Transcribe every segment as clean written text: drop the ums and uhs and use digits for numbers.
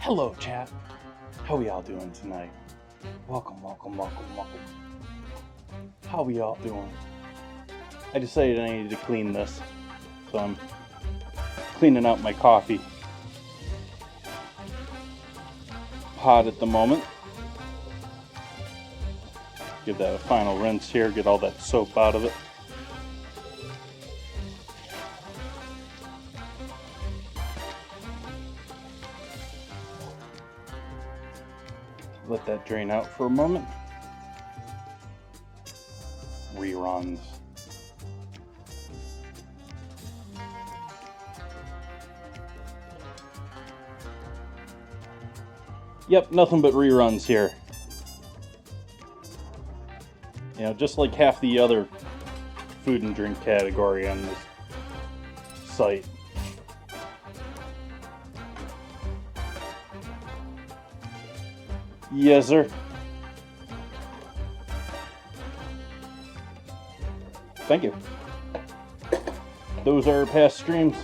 Hello, chat. How we all doing tonight? Welcome. How we all doing? I decided I needed to clean this, so I'm cleaning out my coffee pot at the moment. Give that a final rinse here, get all that soap out of it. Let that drain out for a moment. Reruns. Yep, nothing but reruns here. You know, just like half the other food and drink category on this site. Yes, sir. Thank you. Those are past streams.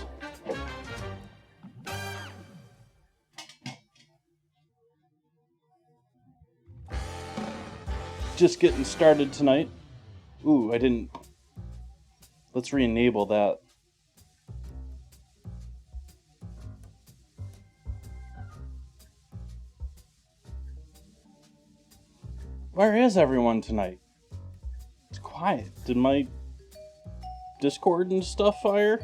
Just getting started tonight. Ooh, I didn't. Let's re-enable that. Where is everyone tonight? It's quiet. Did my Discord and stuff fire?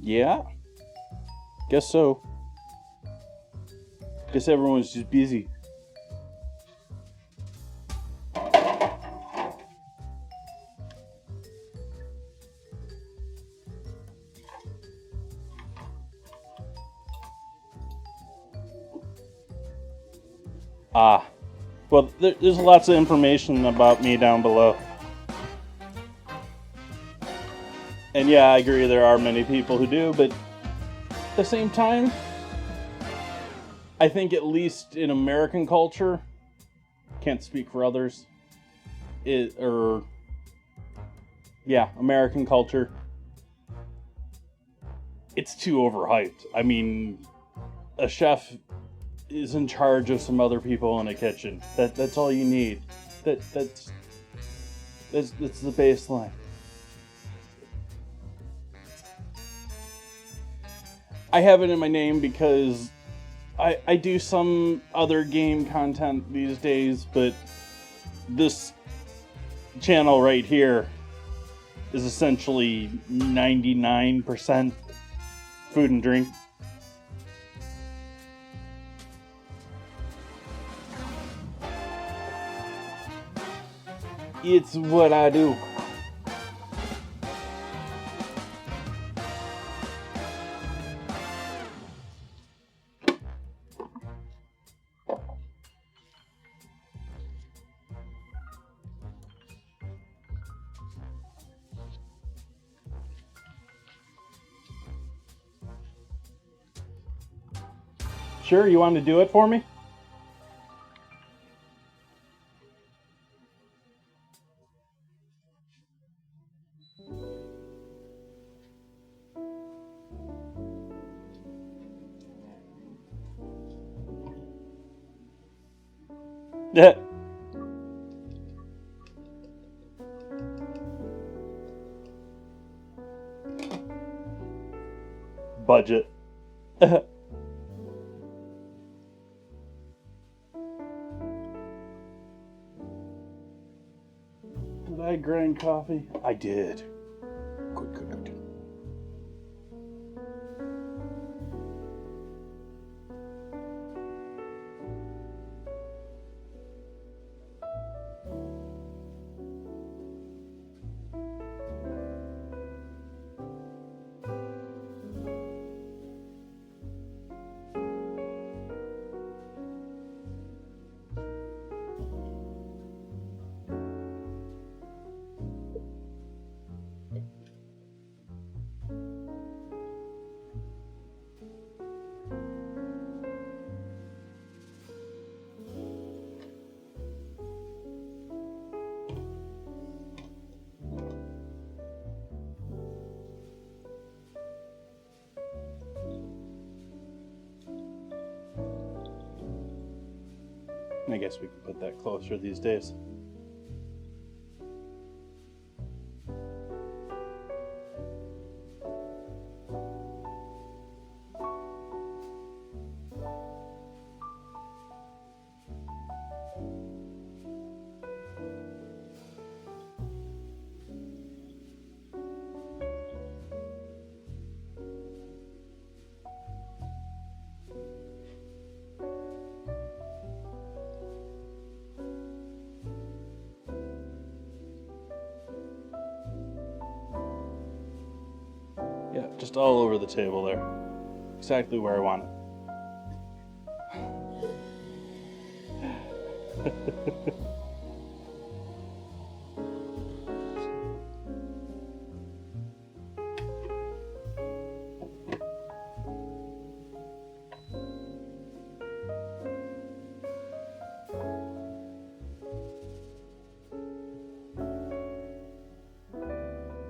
Yeah? Guess so. Guess everyone's just busy. Well, there's lots of information about me down below. And yeah, I agree there are many people who do, but at the same time, I think at least in American culture, can't speak for others, American culture, it's too overhyped. I mean, a chef is in charge of some other people in a kitchen. That's all you need. That's the baseline. I have it in my name because I do some other game content these days, but this channel right here is essentially 99% food and drink. It's what I do. Sure, you want to do it for me? Yeah. Budget. Did I grind coffee? I did. Good. I guess we can put that closer these days. Yeah, just all over the table there. Exactly where I want it.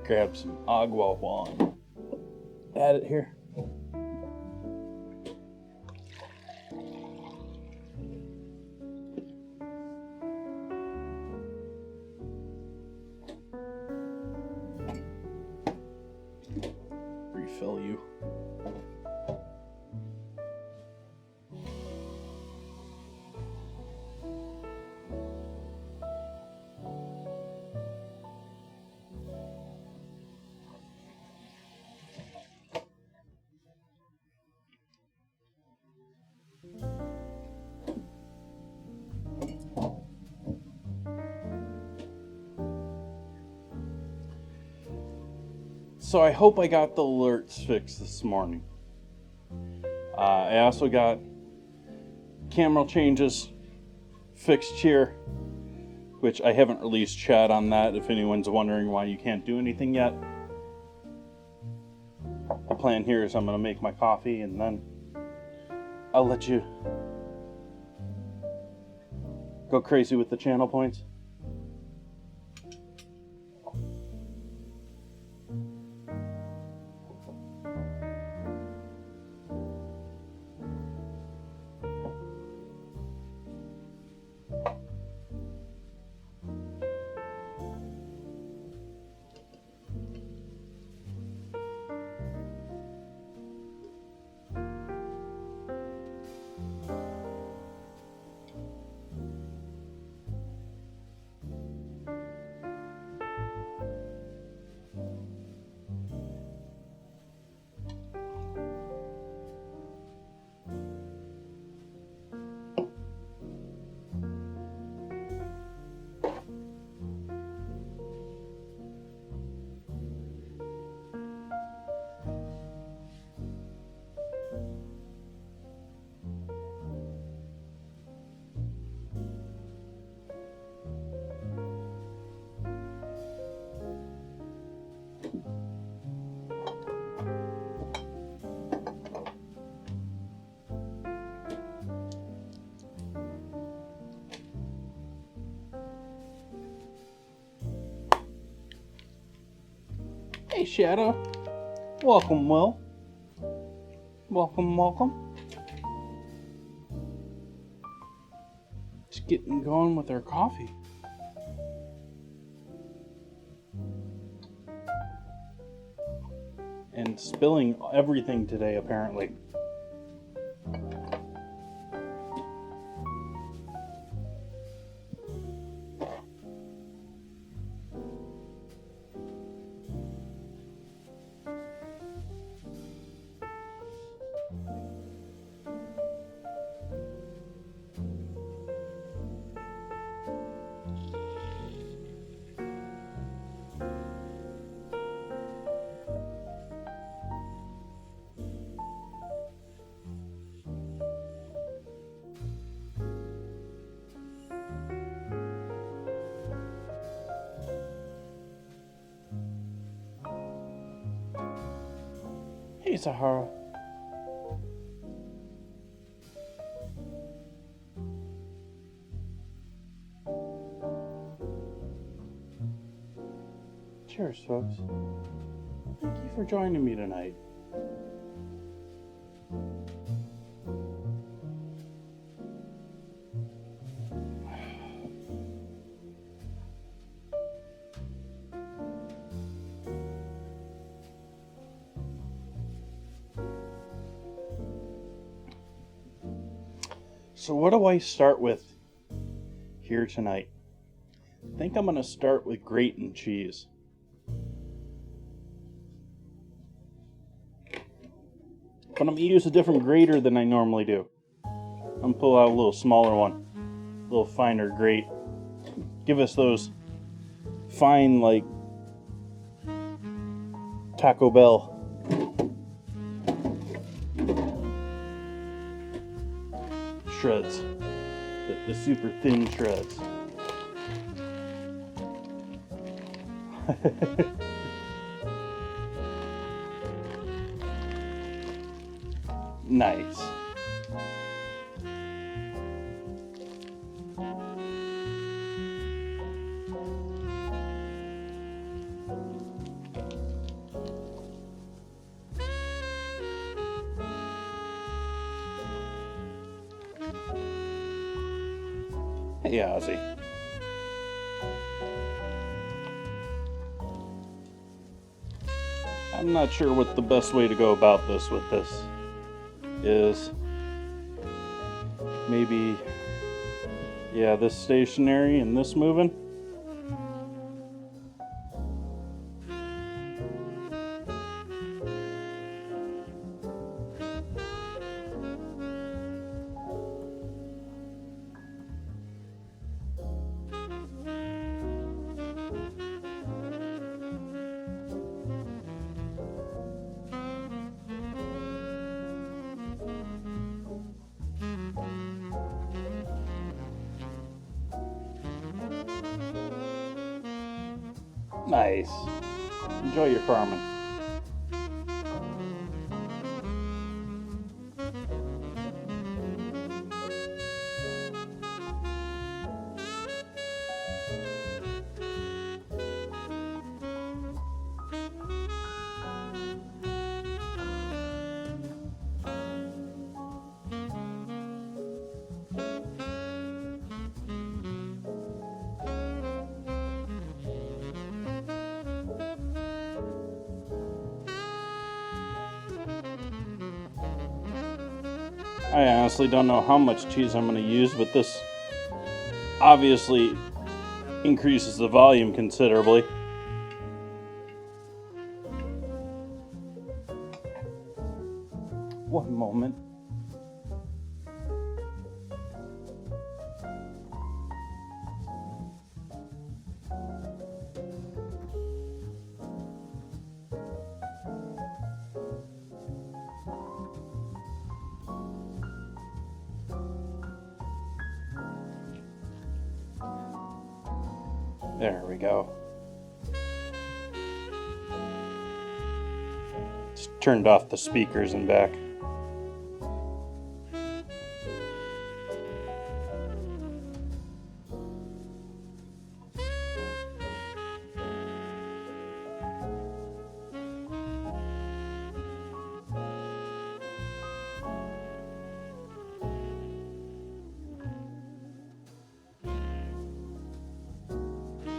Grab some agua while I'm at it here. Refill you. So I hope I got the alerts fixed this morning. I also got camera changes fixed here, which I haven't released chat on that if anyone's wondering why you can't do anything yet. The plan here is I'm going to make my coffee and then I'll let you go crazy with the channel points. Hey Shadow, welcome Will, welcome. Just getting going with our coffee. And spilling everything today apparently. Hey Sahara. Cheers, folks. Thank you for joining me tonight. So what do I start with here tonight? I think I'm going to start with grating cheese. But I'm going to use a different grater than I normally do. I'm going to pull out a little smaller one. A little finer grate. Give us those fine, like, Taco Bell shreds. The super thin shreds. Nice. Hey, Ozzy. I'm not sure what the best way to go about this with this is. Maybe, yeah, this stationary and this moving. Nice. Enjoy your farming. I honestly don't know how much cheese I'm going to use, but this obviously increases the volume considerably. One moment. There we go. Just turned off the speakers and back.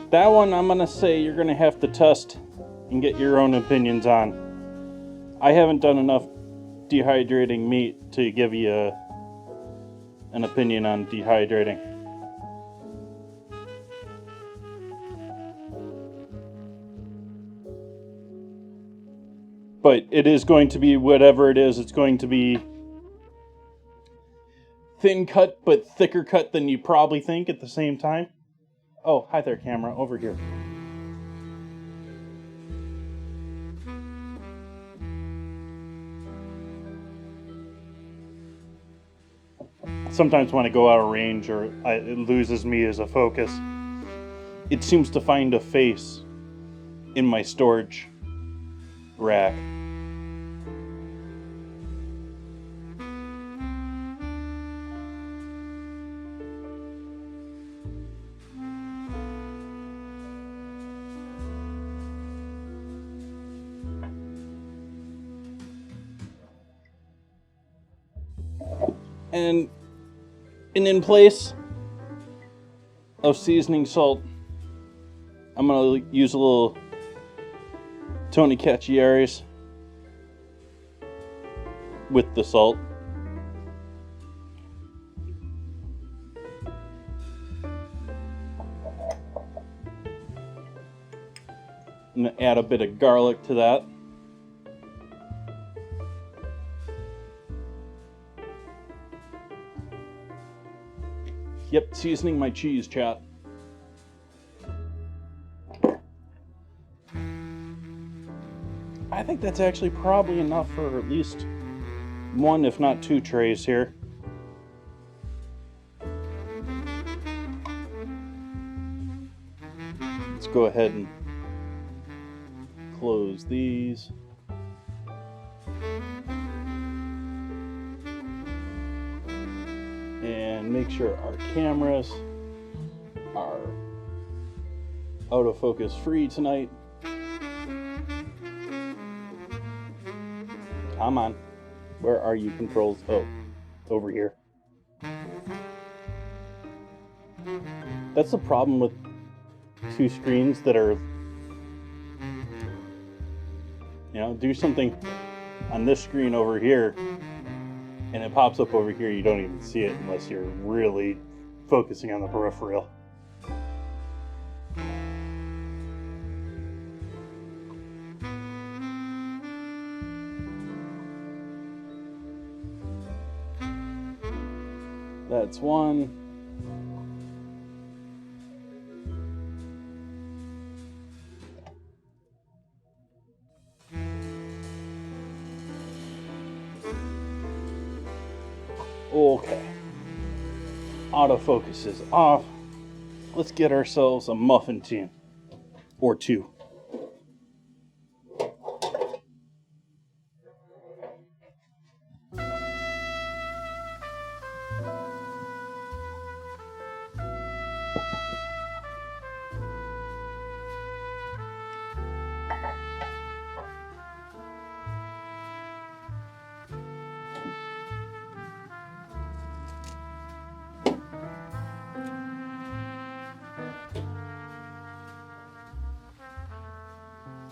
That one, I'm going to say you're going to have to test and get your own opinions on. I haven't done enough dehydrating meat to give you an opinion on dehydrating. But it is going to be whatever it is. It's going to be thin cut, but thicker cut than you probably think at the same time. Oh, hi there, camera. Over here. Sometimes when I go out of range or it loses me as a focus, it seems to find a face in my storage rack. And in place of seasoning salt, I'm going to use a little Tony Cacciari's with the salt. I'm going to add a bit of garlic to that. Yep, seasoning my cheese, chat. I think that's actually probably enough for at least one, if not two trays here. Let's go ahead and close these. And make sure our cameras are autofocus free tonight. Come on. Where are you, controls? Oh, over here. That's the problem with two screens that are, do something on this screen over here and it pops up over here. You don't even see it unless you're really focusing on the peripheral. That's one. Okay. Autofocus is off. Let's get ourselves a muffin tin or two.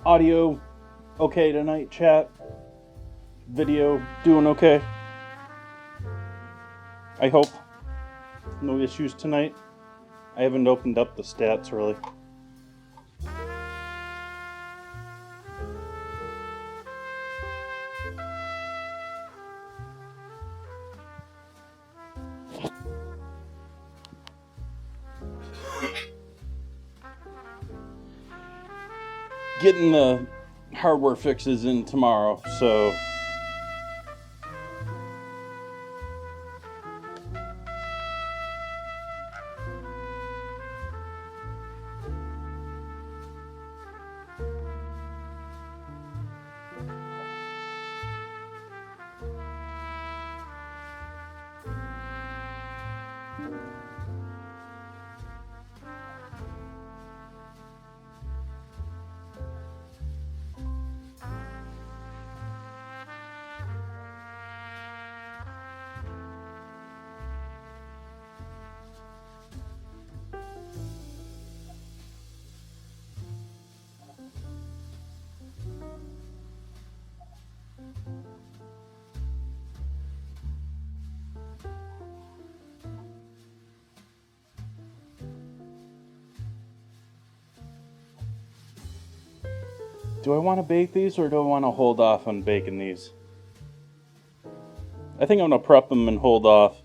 Audio okay tonight, chat? Video doing okay? I hope. No issues tonight. I haven't opened up the stats really. Getting the hardware fixes in tomorrow, so do I want to bake these or do I want to hold off on baking these? I think I'm going to prep them and hold off.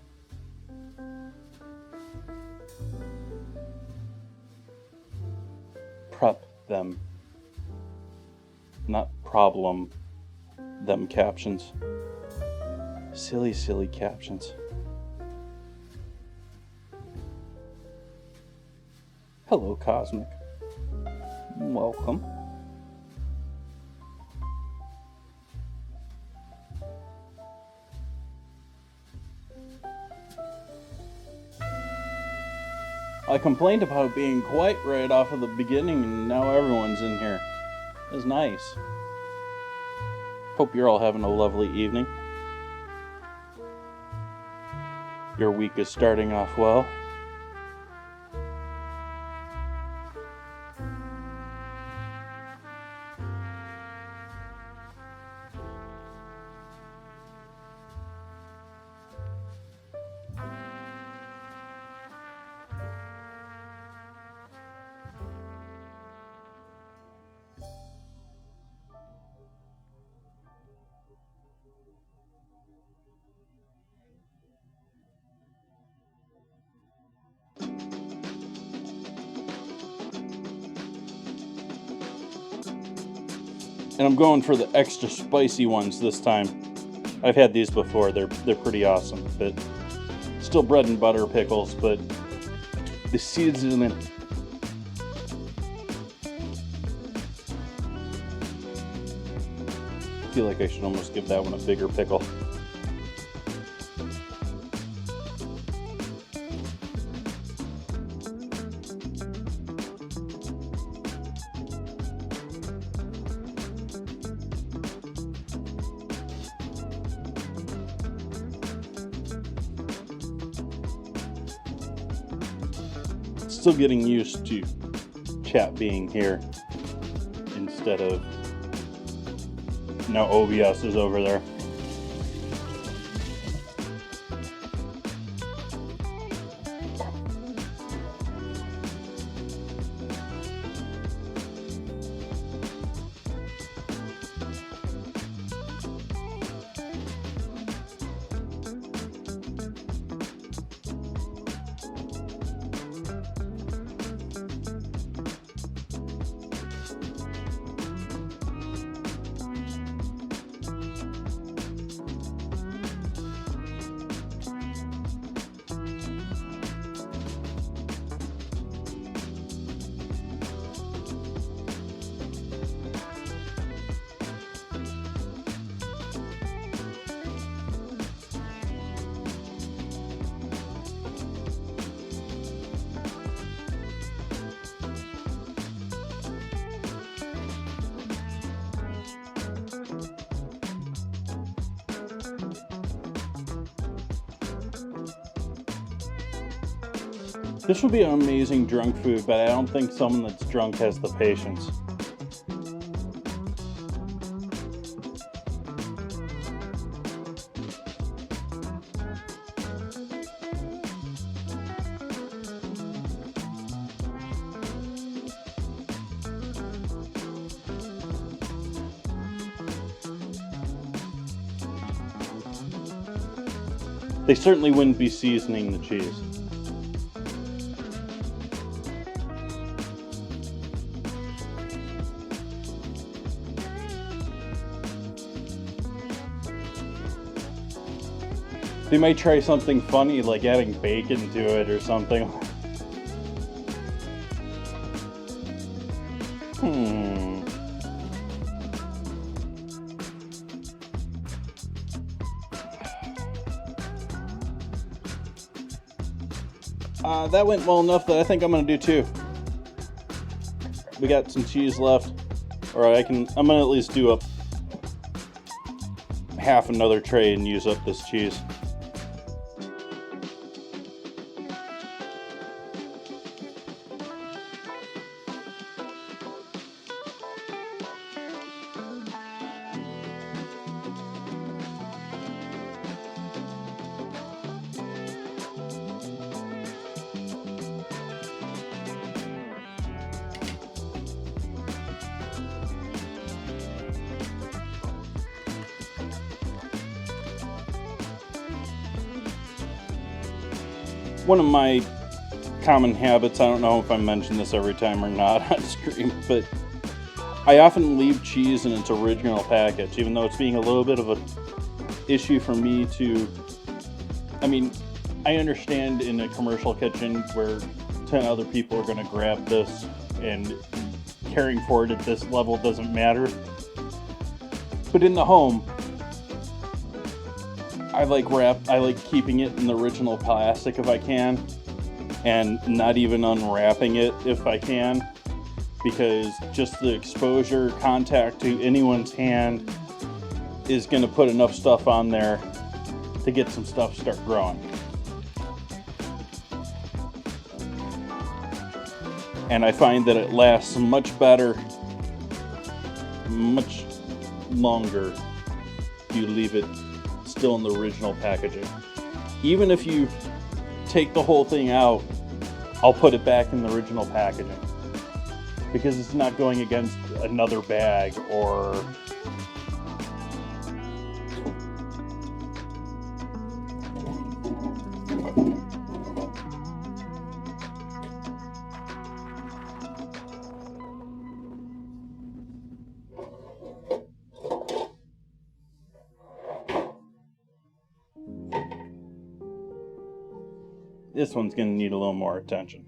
Prep them. Not problem them captions. Silly, silly captions. Hello, Cosmic. Welcome. I complained about being quiet right off of the beginning, and now everyone's in here. It's nice. Hope you're all having a lovely evening. Your week is starting off well. And I'm going for the extra spicy ones this time. I've had these before. They're pretty awesome. But still bread and butter pickles, but the seasoning. I feel like I should almost give that one a bigger pickle. Still getting used to chat being here instead of now OBS is over there. This would be an amazing drunk food, but I don't think someone that's drunk has the patience. They certainly wouldn't be seasoning the cheese. They might try something funny like adding bacon to it or something. That went well enough that I think I'm gonna do two. We got some cheese left, or I'm gonna at least do up half another tray and use up this cheese. One of my common habits, I don't know if I mention this every time or not on stream, but I often leave cheese in its original package, even though it's being a little bit of an issue for me to, I mean, I understand in a commercial kitchen where 10 other people are going to grab this and caring for it at this level doesn't matter. But in the home, I like keeping it in the original plastic if I can, and not even unwrapping it if I can, because just the exposure contact to anyone's hand is going to put enough stuff on there to get some stuff start growing. And I find that it lasts much better, much longer if you leave it still in the original packaging. Even if you take the whole thing out, I'll put it back in the original packaging because it's not going against another bag or This one's going to need a little more attention.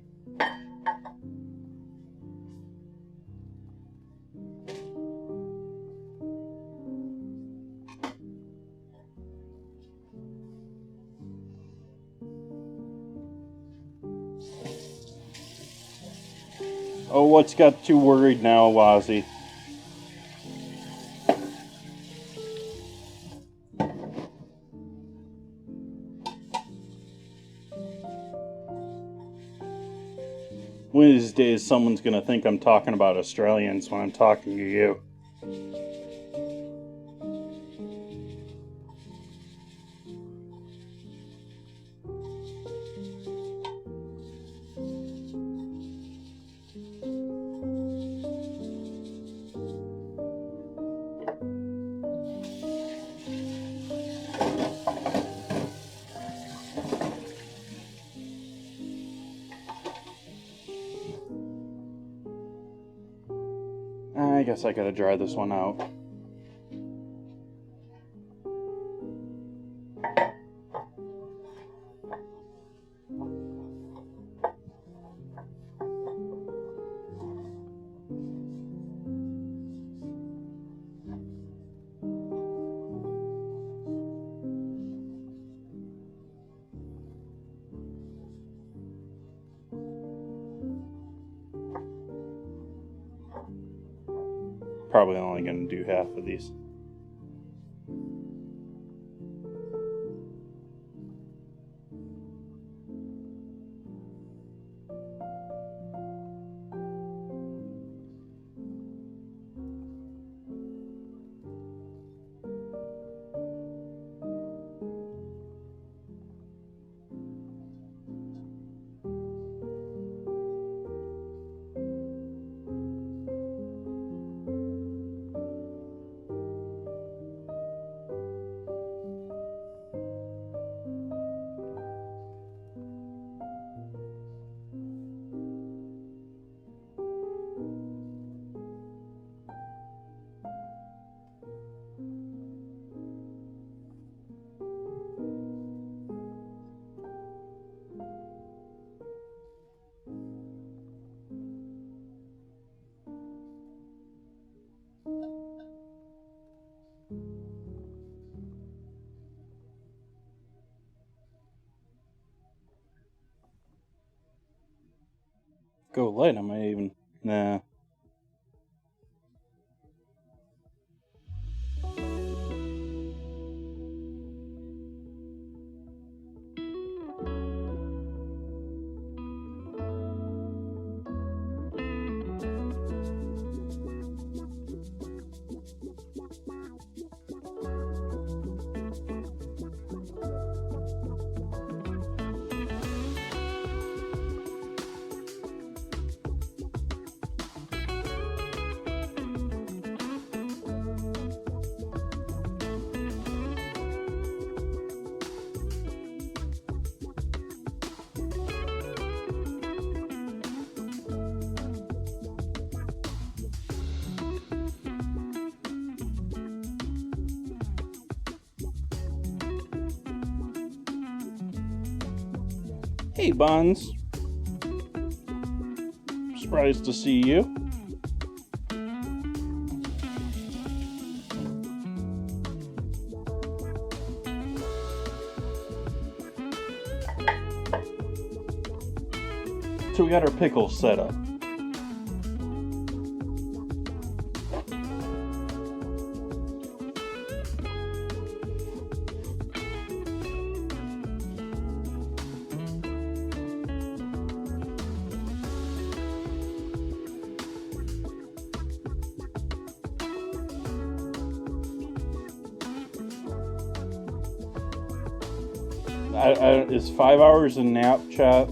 Oh, what's got you worried now, Wazzy? One of these days, someone's going to think I'm talking about Australians when I'm talking to you. I guess I gotta dry this one out. Probably only going to do half of these. Go light, I might even... Nah. Hey, Buns. Surprised to see you. So we got our pickles set up. Is 5 hours a nap, chat?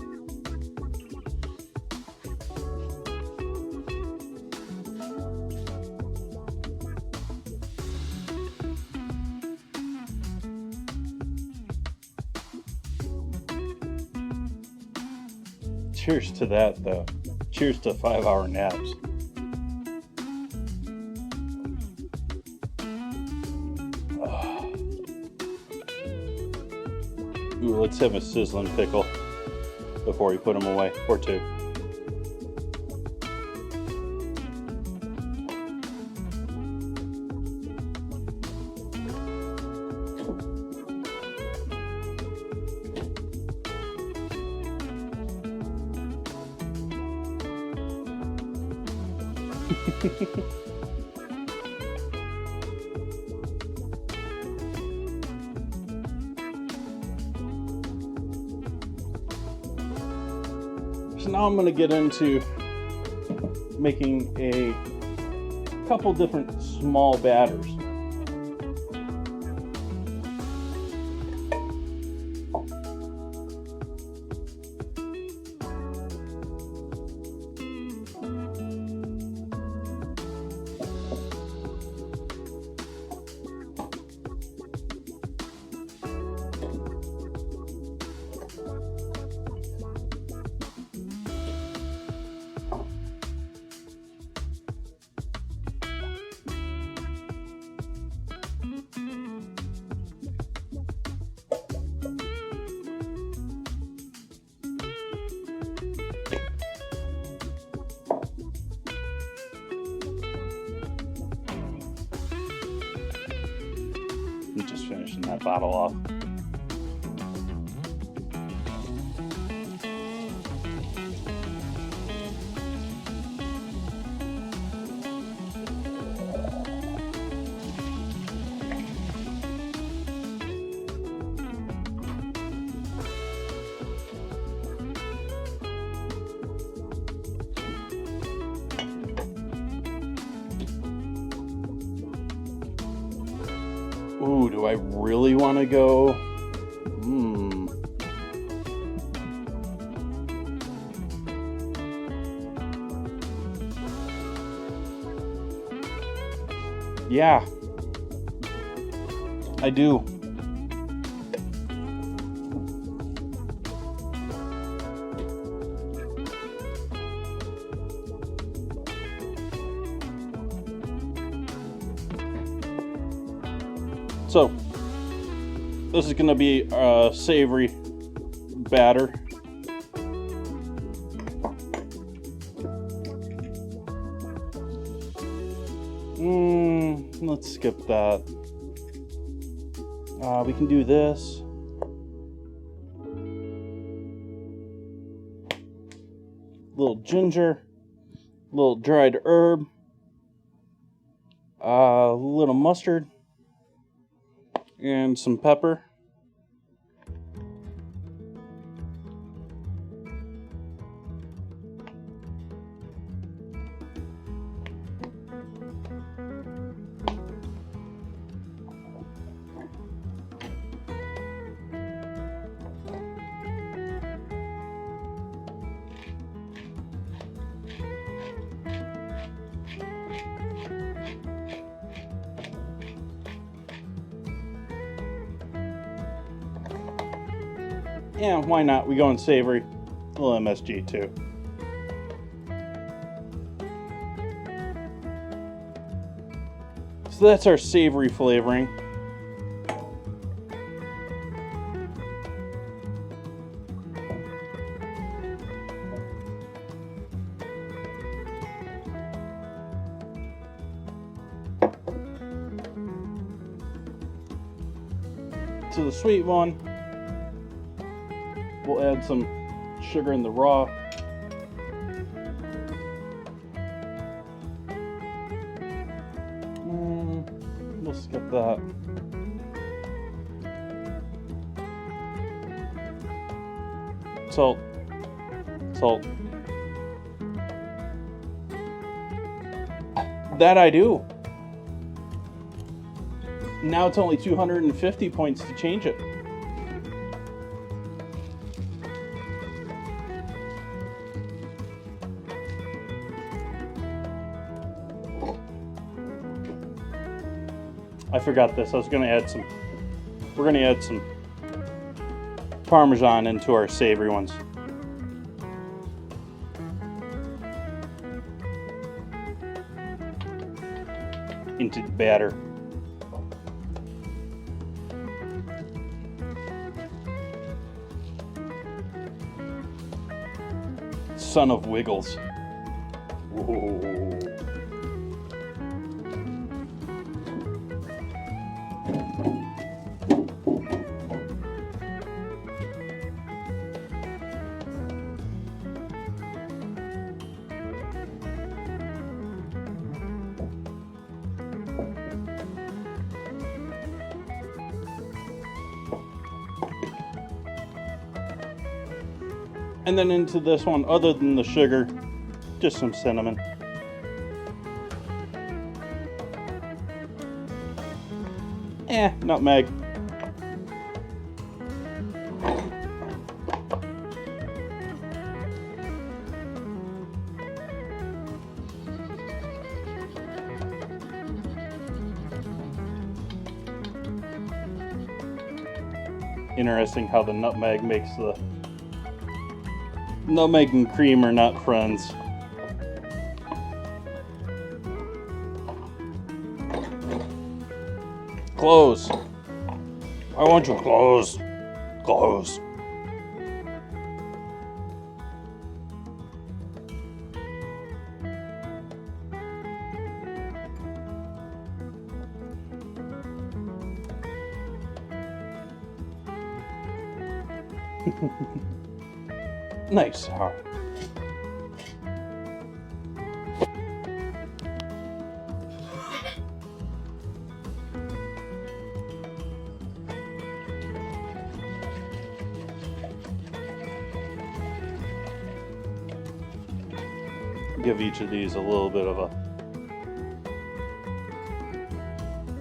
Cheers to that, though. Cheers to 5-hour naps. Ooh, let's have a sizzling pickle. before we put them away, or 2. So now I'm going to get into making a couple different small batters. I'm just finishing that bottle off. Ooh, do I really want to go? Yeah, I do. So, this is going to be a savory batter. Let's skip that. We can do this. Little ginger, little dried herb, a little mustard, and some pepper. Yeah, why not? We going savory. A little MSG too. So that's our savory flavoring. To the sweet one, we'll add some sugar in the raw. We'll skip that. Salt. Salt. That I do. Now it's only 250 points to change it. I forgot this. I was going to add some. We're going to add some Parmesan into our savory ones. Into the batter. son of Wiggles. Whoa. And then into this one, other than the sugar, just some cinnamon. Nutmeg. Interesting how the nutmeg makes the... Nutmeg and cream are not friends. Close. I want you close. Close. Nice. Give each of these a little bit of a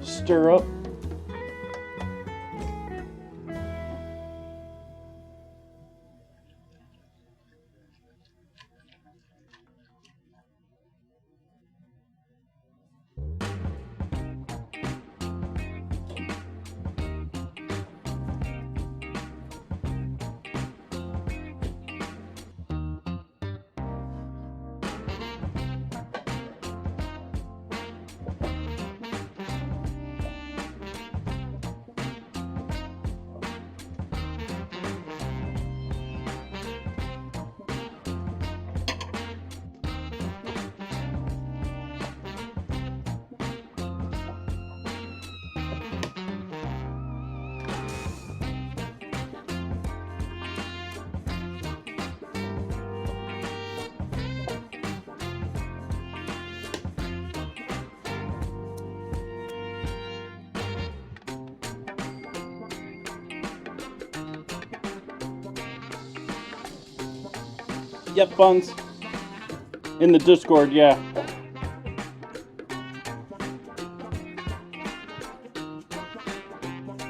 stir up. Yep, Buns. In the Discord, yeah.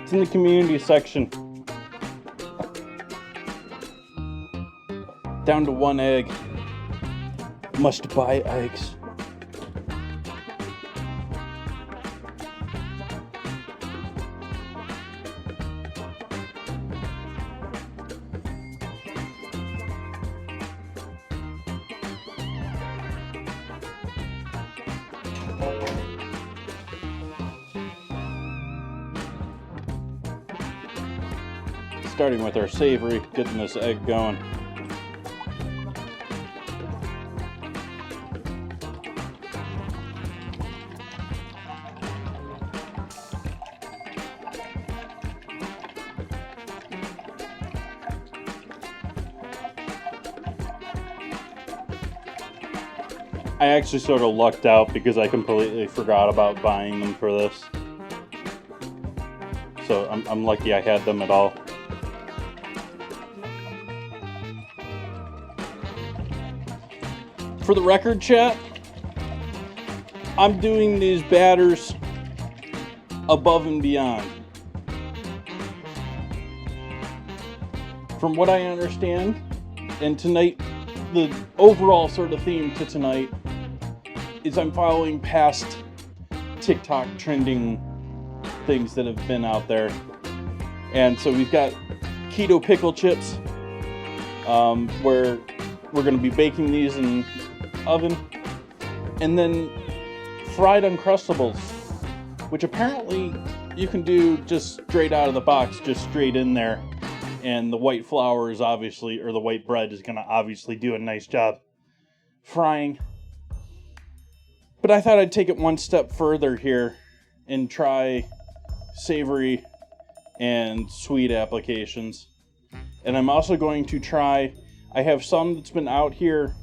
It's in the community section. Down to 1 egg. Must buy eggs. Starting with our savory, getting this egg going. I actually sort of lucked out because I completely forgot about buying them for this. So I'm lucky I had them at all. For the record, chat, I'm doing these batters above and beyond. From what I understand, and tonight, the overall sort of theme to tonight is I'm following past TikTok trending things that have been out there. And so we've got keto pickle chips, where we're going to be baking these in oven, and then fried Uncrustables, which apparently you can do just straight out of the box, just straight in there. And the white flour is obviously, or the white bread is going to obviously do a nice job frying. But I thought I'd take it one step further here and try savory and sweet applications. And I'm also going to try, I have some that's been out here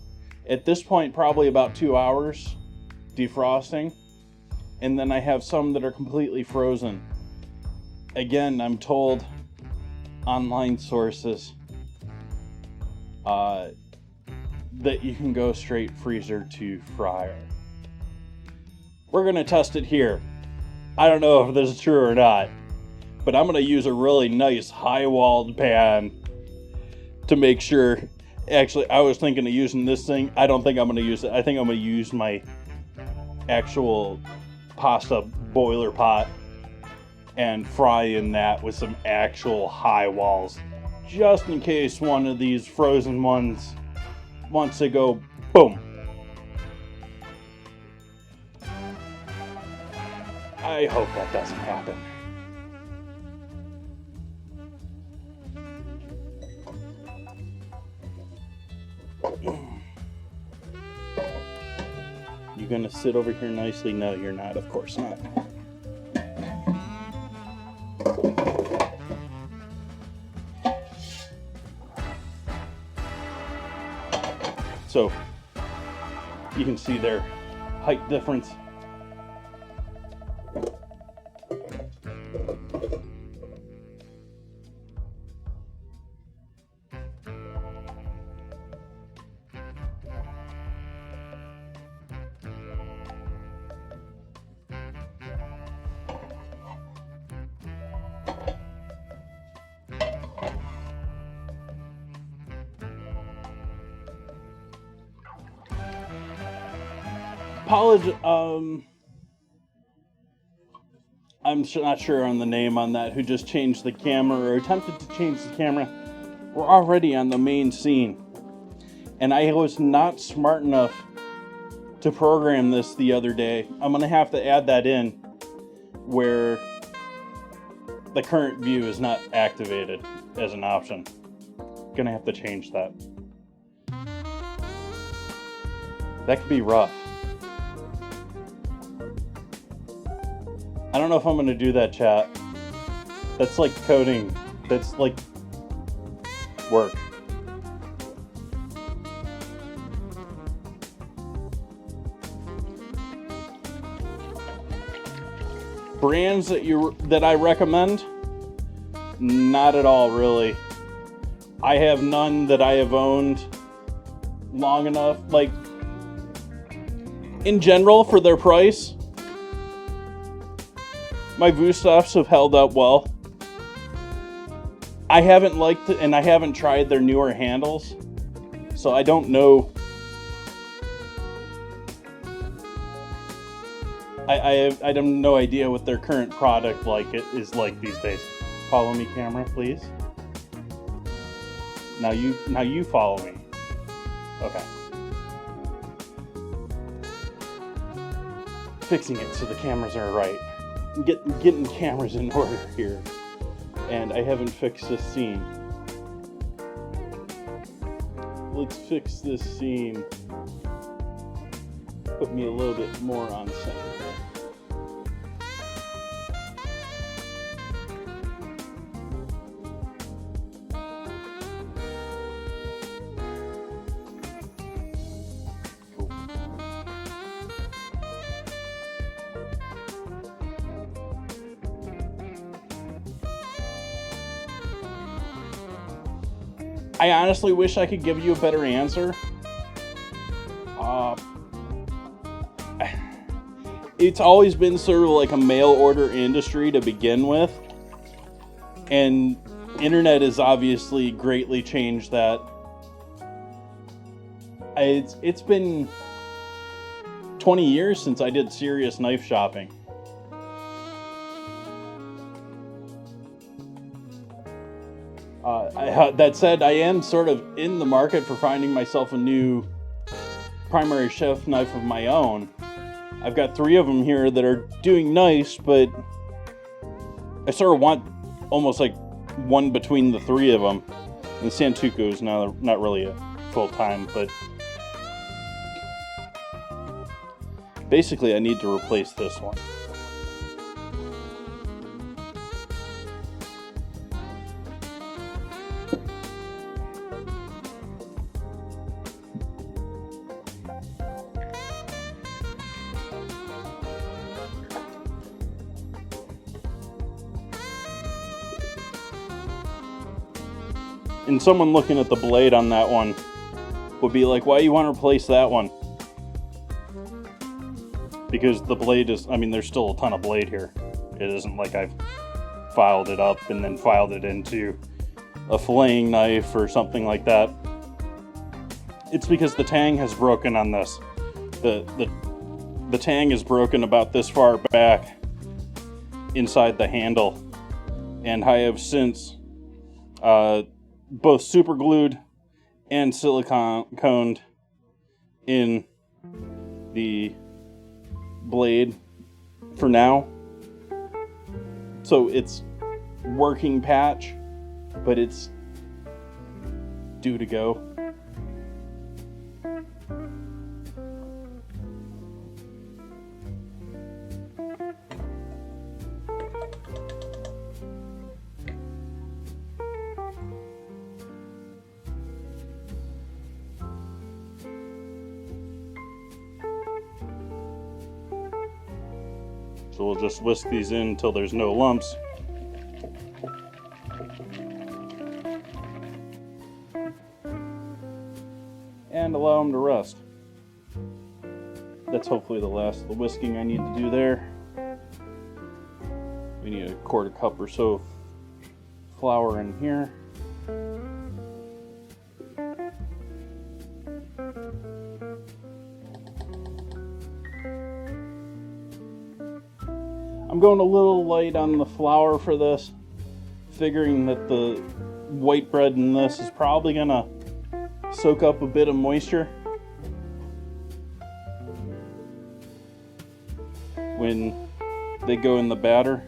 at this point probably about 2 hours defrosting. And then I have some that are completely frozen. Again, I'm told online sources that you can go straight freezer to fryer. We're going to test it here. I don't know if this is true or not, but I'm going to use a really nice high-walled pan to make sure. Actually, I was thinking of using this thing. I don't think I'm going to use it. I think I'm going to use my actual pasta boiler pot and fry in that with some actual high walls, just in case one of these frozen ones wants to go boom. I hope that doesn't happen. You gonna sit over here nicely? No, you're not. Of course not. So you can see their height difference. I'm not sure on the name on that, who just changed the camera or attempted to change the camera. We're already on the main scene. And I was not smart enough to program this the other day. I'm going to have to add that in where the current view is not activated as an option. Going to have to change that. That could be rough. I don't know if I'm going to do that, chat. That's like coding. That's like work. Brands that I recommend? Not at all, really. I have none that I have owned long enough. Like, in general, for their price, my Vustoffs have held up well. I haven't liked it, and I haven't tried their newer handles, so I don't know. I have no idea what their current product is like these days. Follow me, camera, please. Now you follow me. Okay. Fixing it so the cameras are right. Getting cameras in order here. And I haven't fixed this scene. Let's fix this scene. Put me a little bit more on center. I honestly wish I could give you a better answer. It's always been sort of like a mail order industry to begin with. And internet has obviously greatly changed that. It's been 20 years since I did serious knife shopping. That said, I am sort of in the market for finding myself a new primary chef knife of my own. I've got 3 of them here that are doing nice, but I sort of want almost like one between the three of them. And Santuku is not really a full-time, but basically I need to replace this one. And someone looking at the blade on that one would be like, why do you want to replace that one? Because the blade is, there's still a ton of blade here. It isn't like I've filed it up and then filed it into a filleting knife or something like that. It's because the tang has broken on this. The tang is broken about this far back inside the handle. And I have since both super glued and siliconed in the blade for now. So it's working patch, but it's due to go. So we'll just whisk these in until there's no lumps. And allow them to rest. That's hopefully the last of the whisking I need to do there. We need a quarter cup or so of flour in here. I'm going a little light on the flour for this, figuring that the white bread in this is probably gonna soak up a bit of moisture when they go in the batter.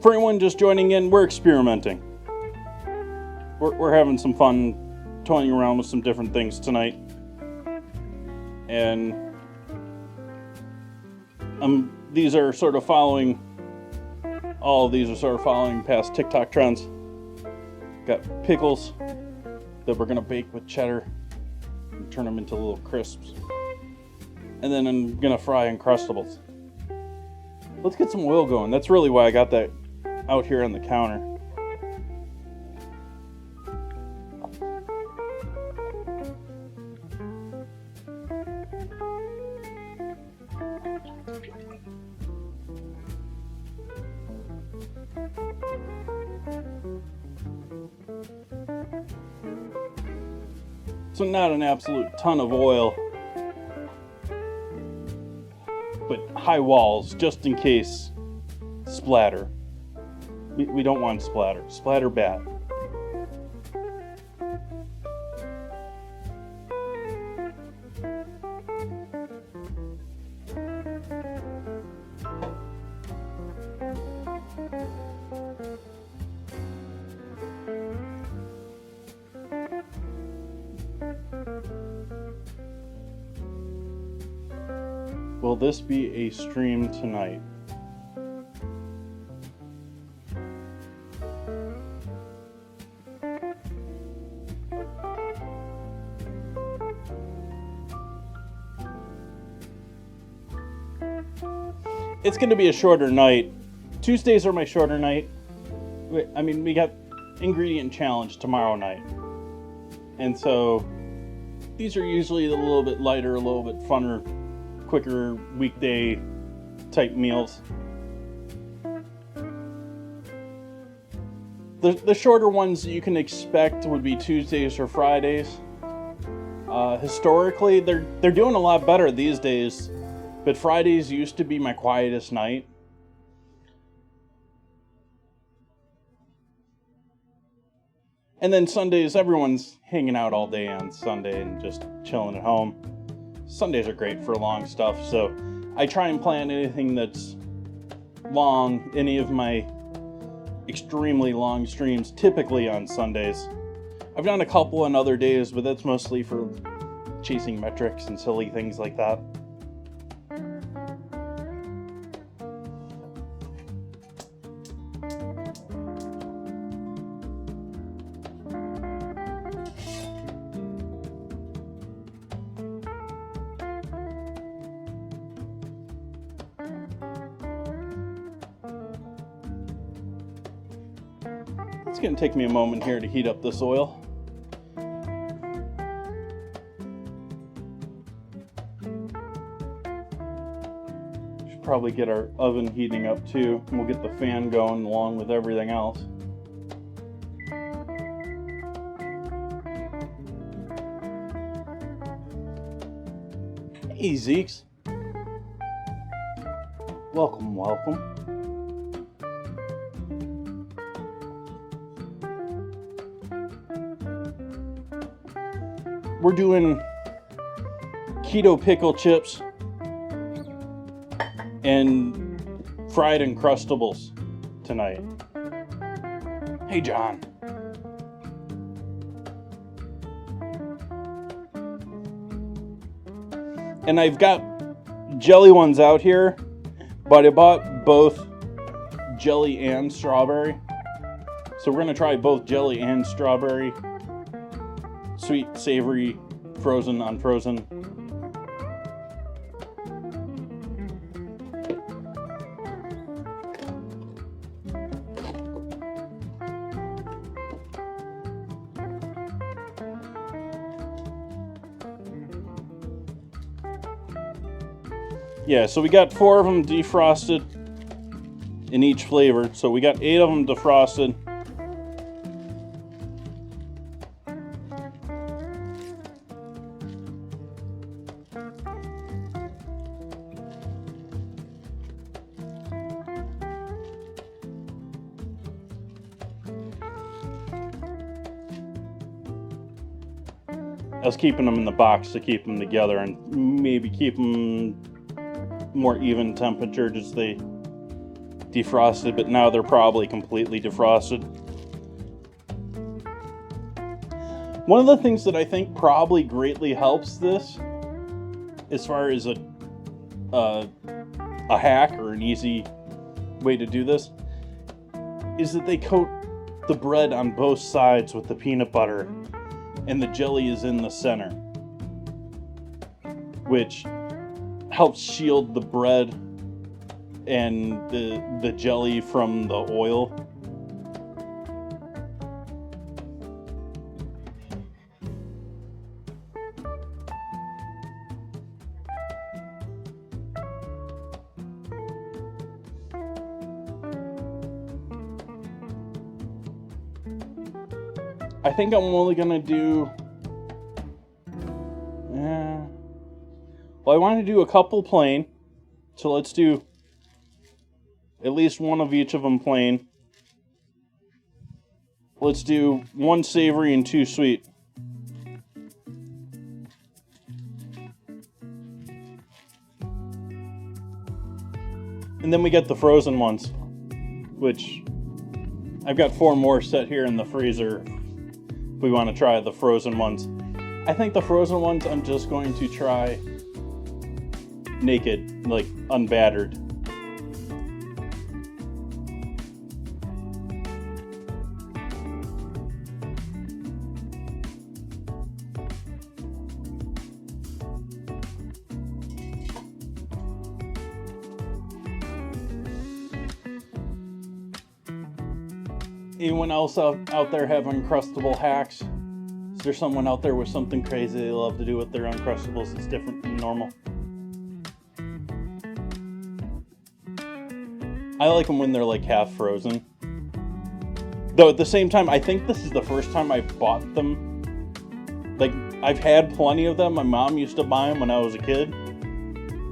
For anyone just joining in, we're experimenting. We're having some fun toying around with some different things tonight. And these are sort of following, all of these are sort of following past TikTok trends. Got pickles that we're gonna bake with cheddar and turn them into little crisps. And then I'm gonna fry Uncrustables. Let's get some oil going. That's really why I got that out here on the counter. So not an absolute ton of oil, but high walls just in case splatter. We don't want splatter. Splatter bad. Will this be a stream tonight? It's going to be a shorter night. Tuesdays are my shorter night. We got ingredient challenge tomorrow night. And so these are usually a little bit lighter, a little bit funner, quicker weekday type meals. The shorter ones that you can expect would be Tuesdays or Fridays. Historically, they're doing a lot better these days, but Fridays used to be my quietest night. And then Sundays, everyone's hanging out all day on Sunday and just chilling at home. Sundays are great for long stuff, so I try and plan anything that's long, any of my extremely long streams, typically on Sundays. I've done a couple on other days, but that's mostly for chasing metrics and silly things like that. It's going to take me a moment here to heat up this oil. Should probably get our oven heating up too, and we'll get the fan going along with everything else. Hey Zeeks. Welcome, welcome. We're doing keto pickle chips and fried Uncrustables tonight. Hey, John. And I've got jelly ones out here, but I bought both jelly and strawberry. So we're going to try both jelly and strawberry. Sweet, savory, frozen, unfrozen. Yeah, so we got 4 of them defrosted in each flavor. So we got 8 of them defrosted. I was keeping them in the box to keep them together and maybe keep them more even temperature as they defrosted, but now they're probably completely defrosted. One of the things that I think probably greatly helps this, as far as a hack or an easy way to do this, is that they coat the bread on both sides with the peanut butter and the jelly is in the center, which helps shield the bread and the jelly from the oil. I think I'm only gonna do, well, I want to do a couple plain, so let's do at least one of each of them plain. Let's do 1 savory and 2 sweet. And then we get the frozen ones, which I've got 4 more set here in the freezer. We want to try the frozen ones. I think the frozen ones I'm just going to try naked, like unbattered. Anyone else out there have Uncrustable hacks? Is there someone out there with something crazy they love to do with their Uncrustables that's different than normal? I like them when they're like half frozen. Though at the same time, I think this is the first time I bought them. Like, I've had plenty of them. My mom used to buy them when I was a kid.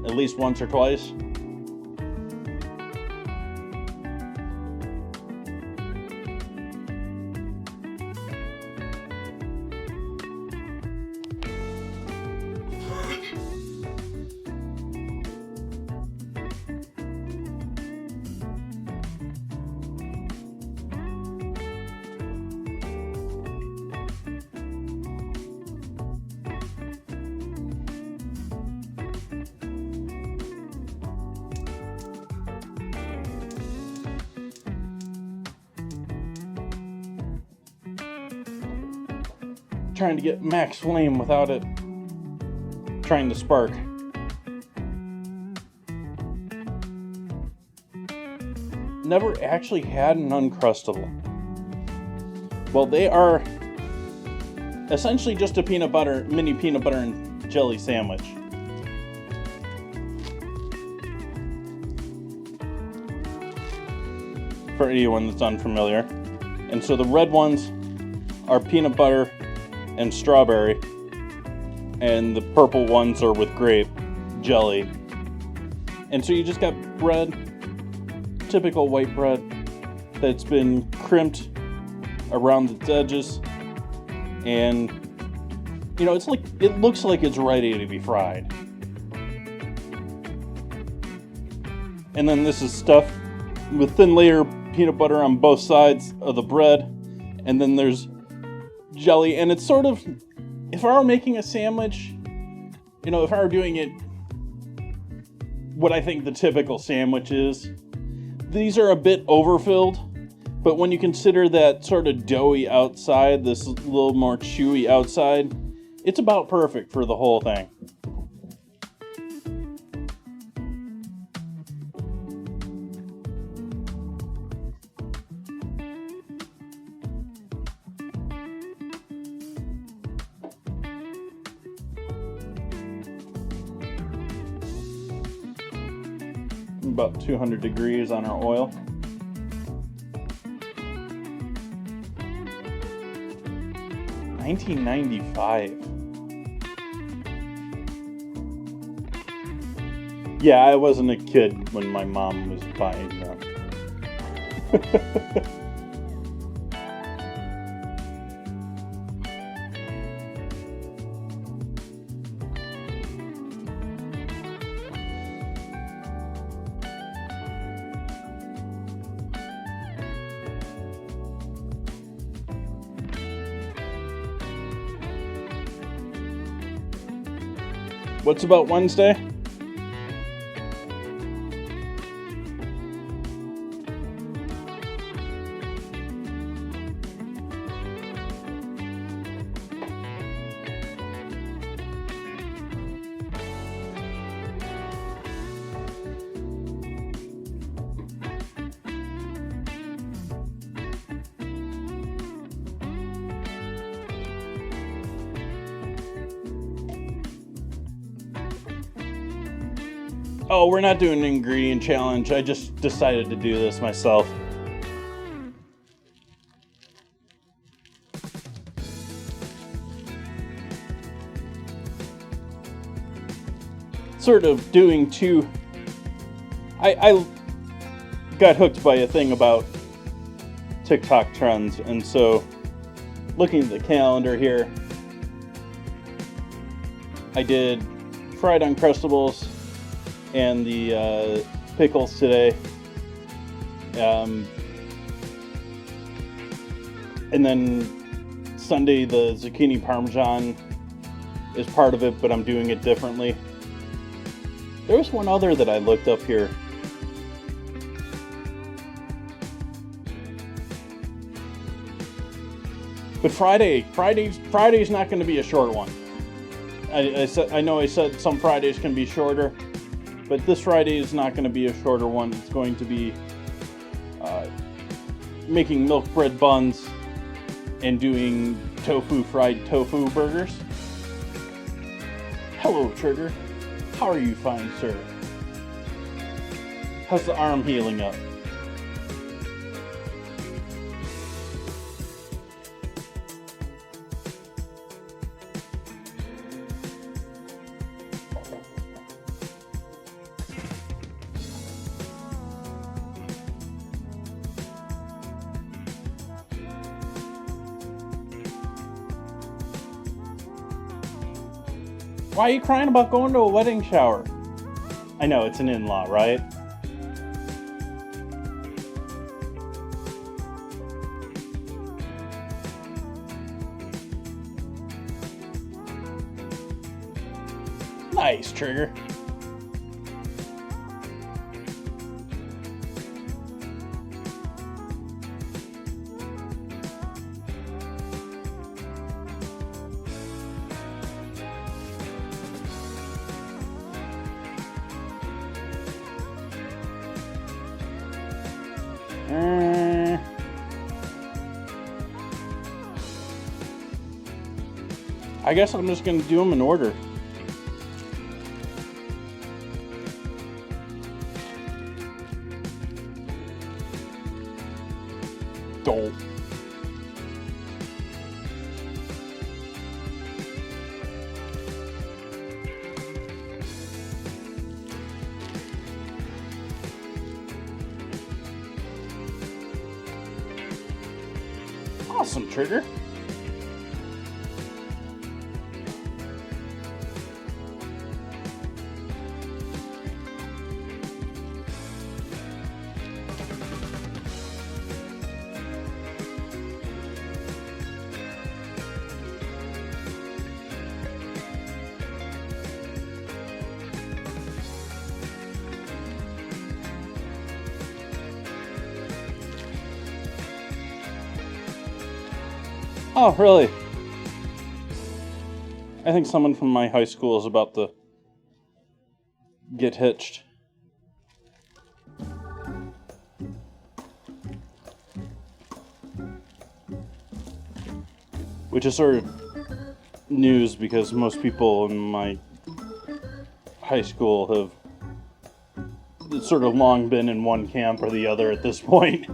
At least once or twice. trying to get max flame without it trying to spark. Never actually had an Uncrustable. Well, they are essentially just a mini peanut butter and jelly sandwich. For anyone that's unfamiliar. And so the red ones are peanut butter and strawberry, and the purple ones are with grape jelly. And so you just got bread, typical white bread, that's been crimped around its edges, and it looks like it's ready to be fried. And then this is stuffed with thin layer peanut butter on both sides of the bread, and then there's jelly. And it's sort of, if I were making a sandwich, if I were doing it what I think the typical sandwich is, these are a bit overfilled, but when you consider that sort of doughy outside, this little more chewy outside, it's about perfect for the whole thing. About 200 degrees on our oil. $19.95. Yeah, I wasn't a kid when my mom was buying them. What's about Wednesday? Oh, we're not doing an ingredient challenge. I just decided to do this myself. Sort of doing two. I got hooked by a thing about TikTok trends, and so looking at the calendar here, I did fried Uncrustables and the pickles today, and then Sunday the zucchini parmesan is part of it, but I'm doing it differently. There was one other that I looked up here. But Friday's not going to be a short one. I know I said some Fridays can be shorter, but this Friday is not going to be a shorter one. It's going to be making milk bread buns and doing fried tofu burgers. Hello, Trigger. How are you, fine sir? How's the arm healing up? Why are you crying about going to a wedding shower? I know, it's an in-law, right? Nice, Trigger. I guess I'm just gonna do them in order. Go. Awesome, Trigger. Oh, really? I think someone from my high school is about to get hitched. Which is sort of news because most people in my high school have sort of long been in one camp or the other at this point.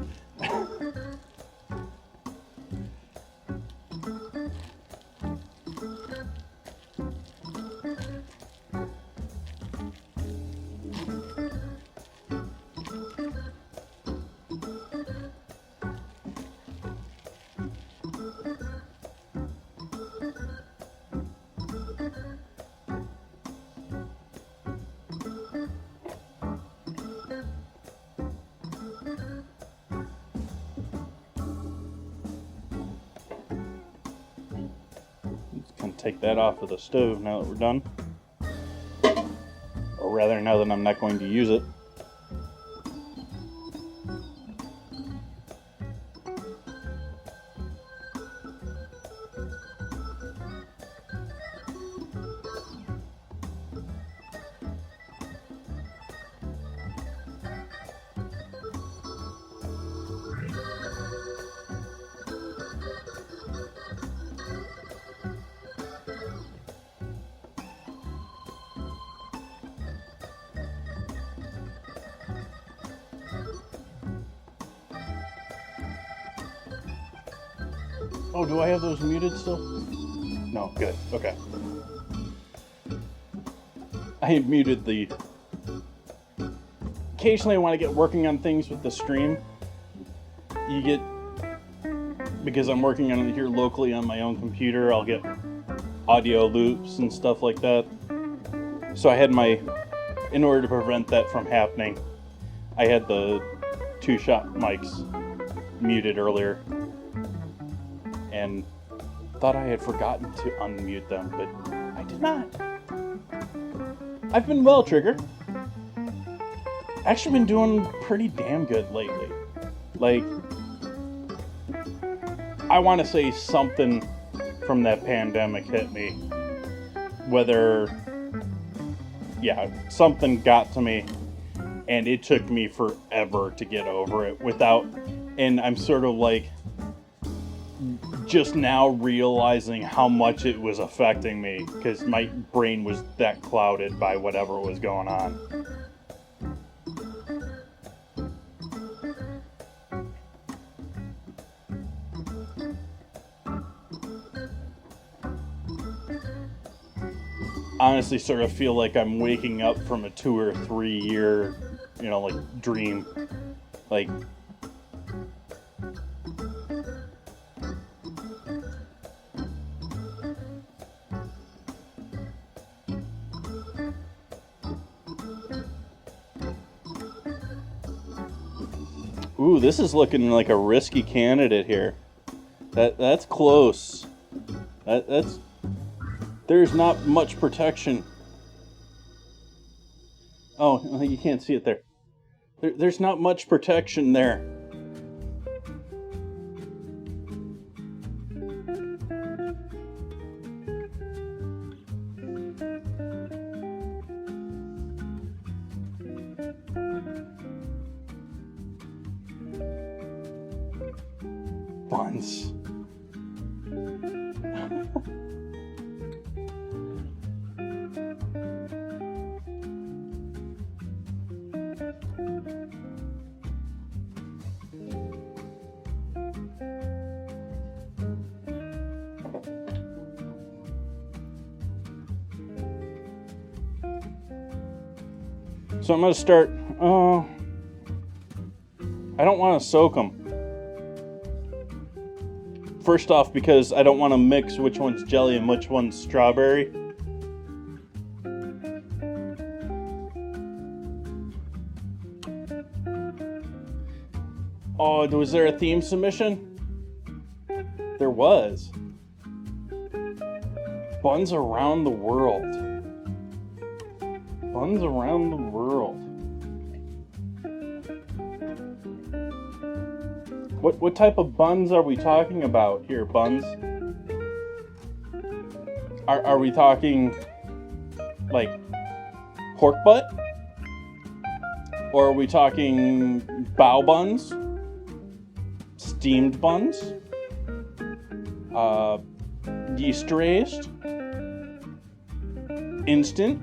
Take that off of the stove now that we're done. Or rather, now that I'm not going to use it. Oh, do I have those muted still? No, good. Okay. I muted the... Occasionally I want to get working on things with the stream. You get... Because I'm working on it here locally on my own computer, I'll get audio loops and stuff like that. So I had my... In order to prevent that from happening, I had the two-shot mics muted earlier. And thought I had forgotten to unmute them, but I did not. I've been well, Trigger. Actually been doing pretty damn good lately. Like, I want to say something from that pandemic hit me. Whether, yeah, something got to me, and it took me forever to get over it without, and I'm sort of like, just now realizing how much it was affecting me because my brain was that clouded by whatever was going on. Honestly, sort of feel like I'm waking up from a 2 or 3 year, like dream. Like, ooh, this is looking like a risky candidate here. That's close. That's there's not much protection. Oh, you can't see it there. There's not much protection there. Buns. So I'm going to start, I don't want to soak them. First off, because I don't want to mix which one's jelly and which one's strawberry. Oh, was there a theme submission? There was. Buns around the world. Buns around the world. What type of buns are we talking about here, buns? Are we talking like pork butt? Or are we talking bao buns? Steamed buns? Yeast raised? Instant?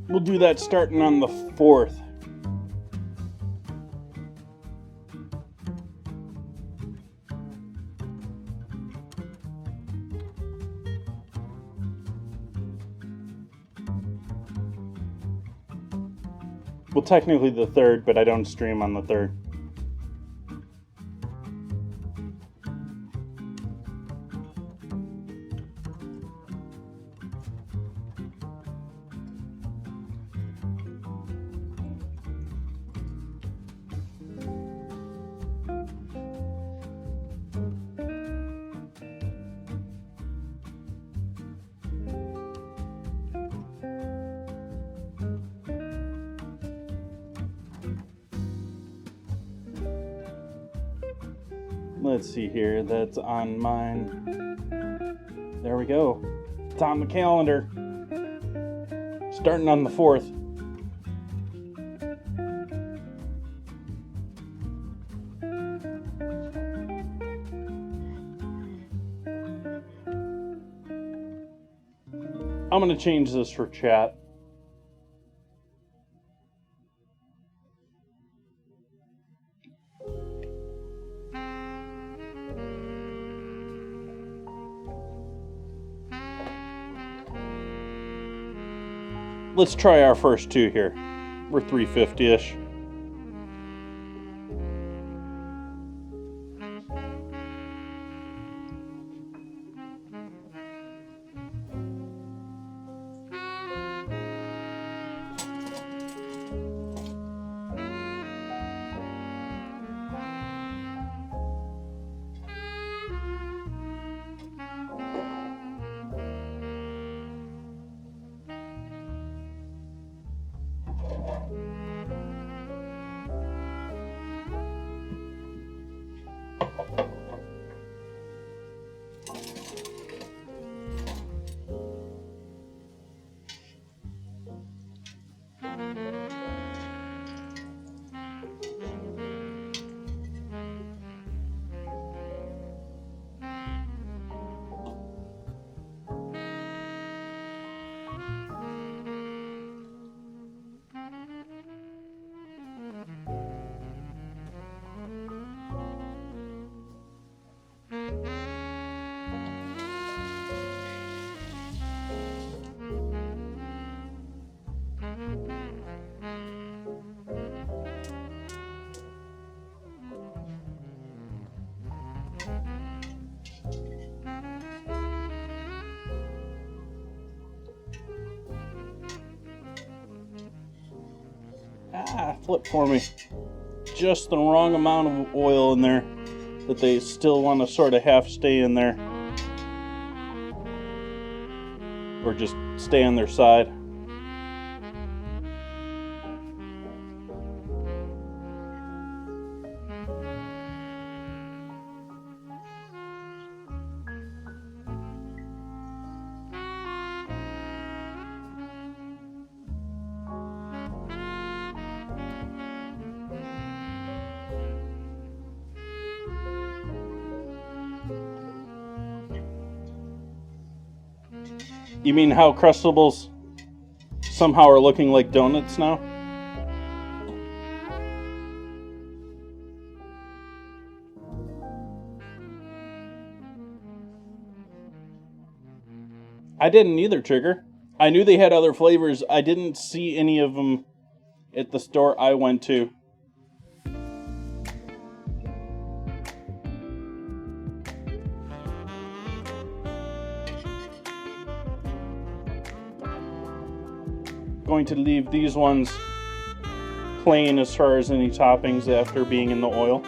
We'll do that starting on the 4th. Well, technically the 3rd, but I don't stream on the 3rd. Let's see here, that's on mine. There we go. It's on the calendar. Starting on the 4th. I'm going to change this for chat. Let's try our first 2 here. We're 350-ish. Flip for me. Just the wrong amount of oil in there that they still want to sort of half stay in there. Or just stay on their side. You mean how Crustables somehow are looking like donuts now? I didn't either, Trigger. I knew they had other flavors. I didn't see any of them at the store I went to. Going to leave these ones plain as far as any toppings after being in the oil.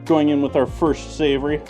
Going in with our first savory.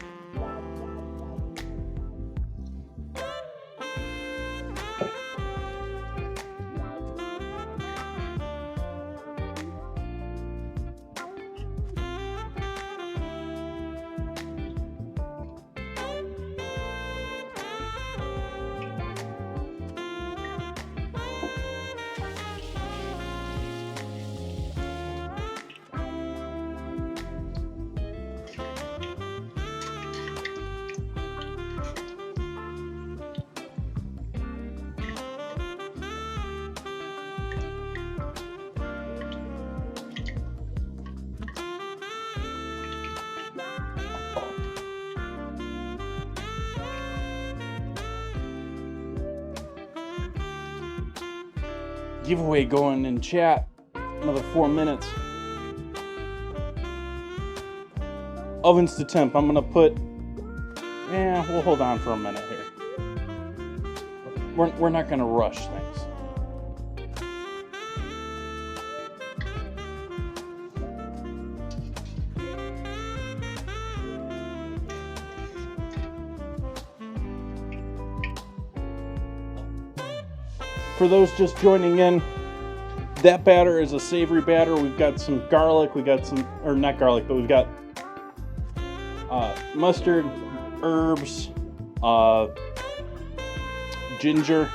Giveaway going in chat. Another 4 minutes. Ovens to temp. I'm gonna put. We'll hold on for a minute here. We're not gonna rush things. For those just joining in, that batter is a savory batter. We've got some garlic, we got some, or not garlic, but we've got mustard, herbs, ginger,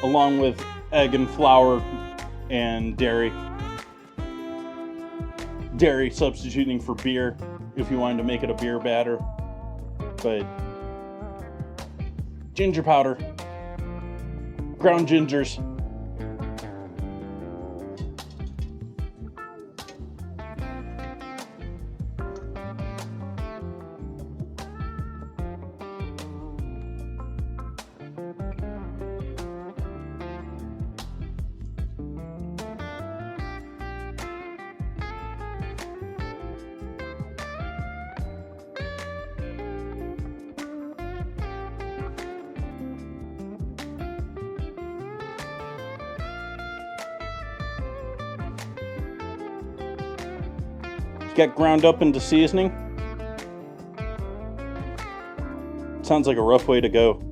along with egg and flour and dairy. Dairy substituting for beer if you wanted to make it a beer batter. But ginger powder, ground gingers, get ground up into seasoning. Sounds like a rough way to go.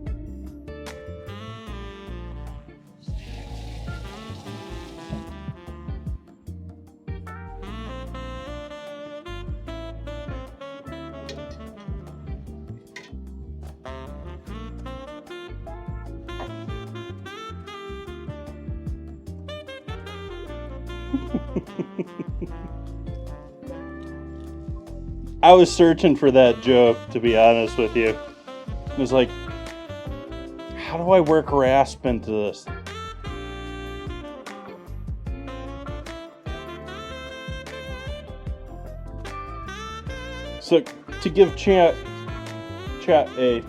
I was searching for that joke, to be honest with you. It was like, how do I work rasp into this? So, to give chat a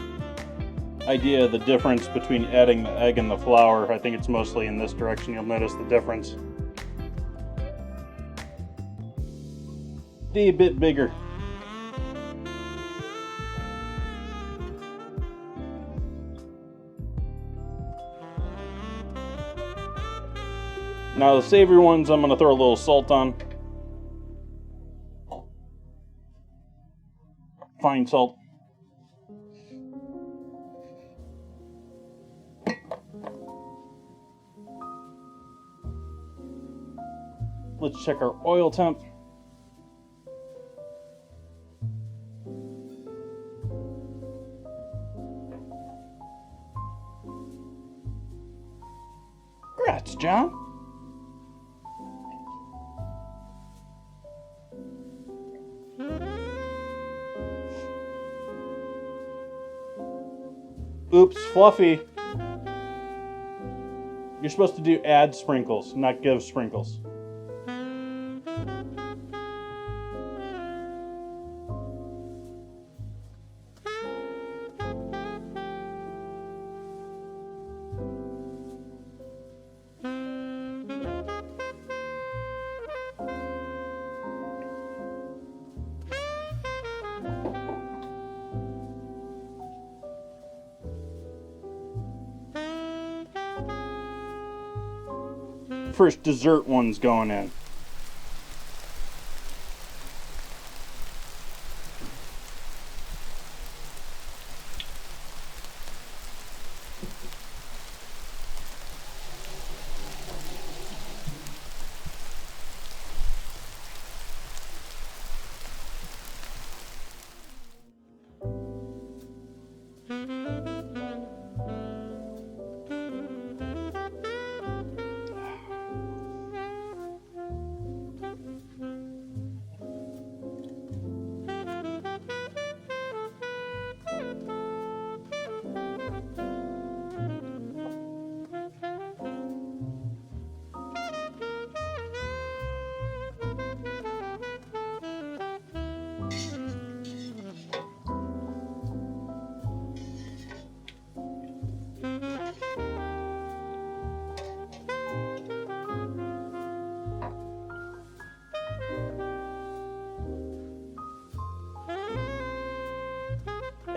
idea of the difference between adding the egg and the flour, I think it's mostly in this direction you'll notice the difference. Be a bit bigger. Now the savory ones, I'm going to throw a little salt on. Fine salt. Let's check our oil temp. Congrats, John. Oops, Fluffy. You're supposed to do add sprinkles, not give sprinkles. First dessert one's going in.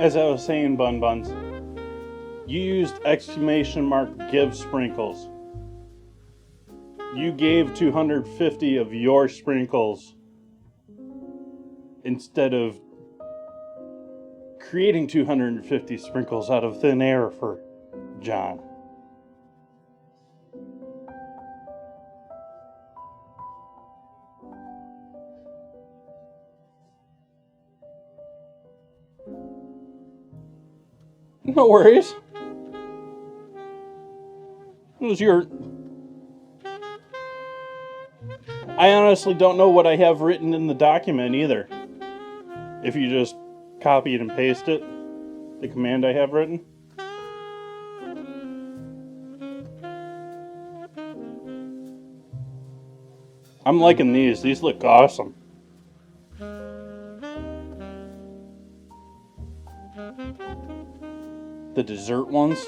As I was saying, Bun Buns, you used exclamation mark give sprinkles. You gave 250 of your sprinkles instead of creating 250 sprinkles out of thin air for John. No worries. It was your... I honestly don't know what I have written in the document either. If you just copy it and paste it, the command I have written. I'm liking these. These look awesome. The dessert ones.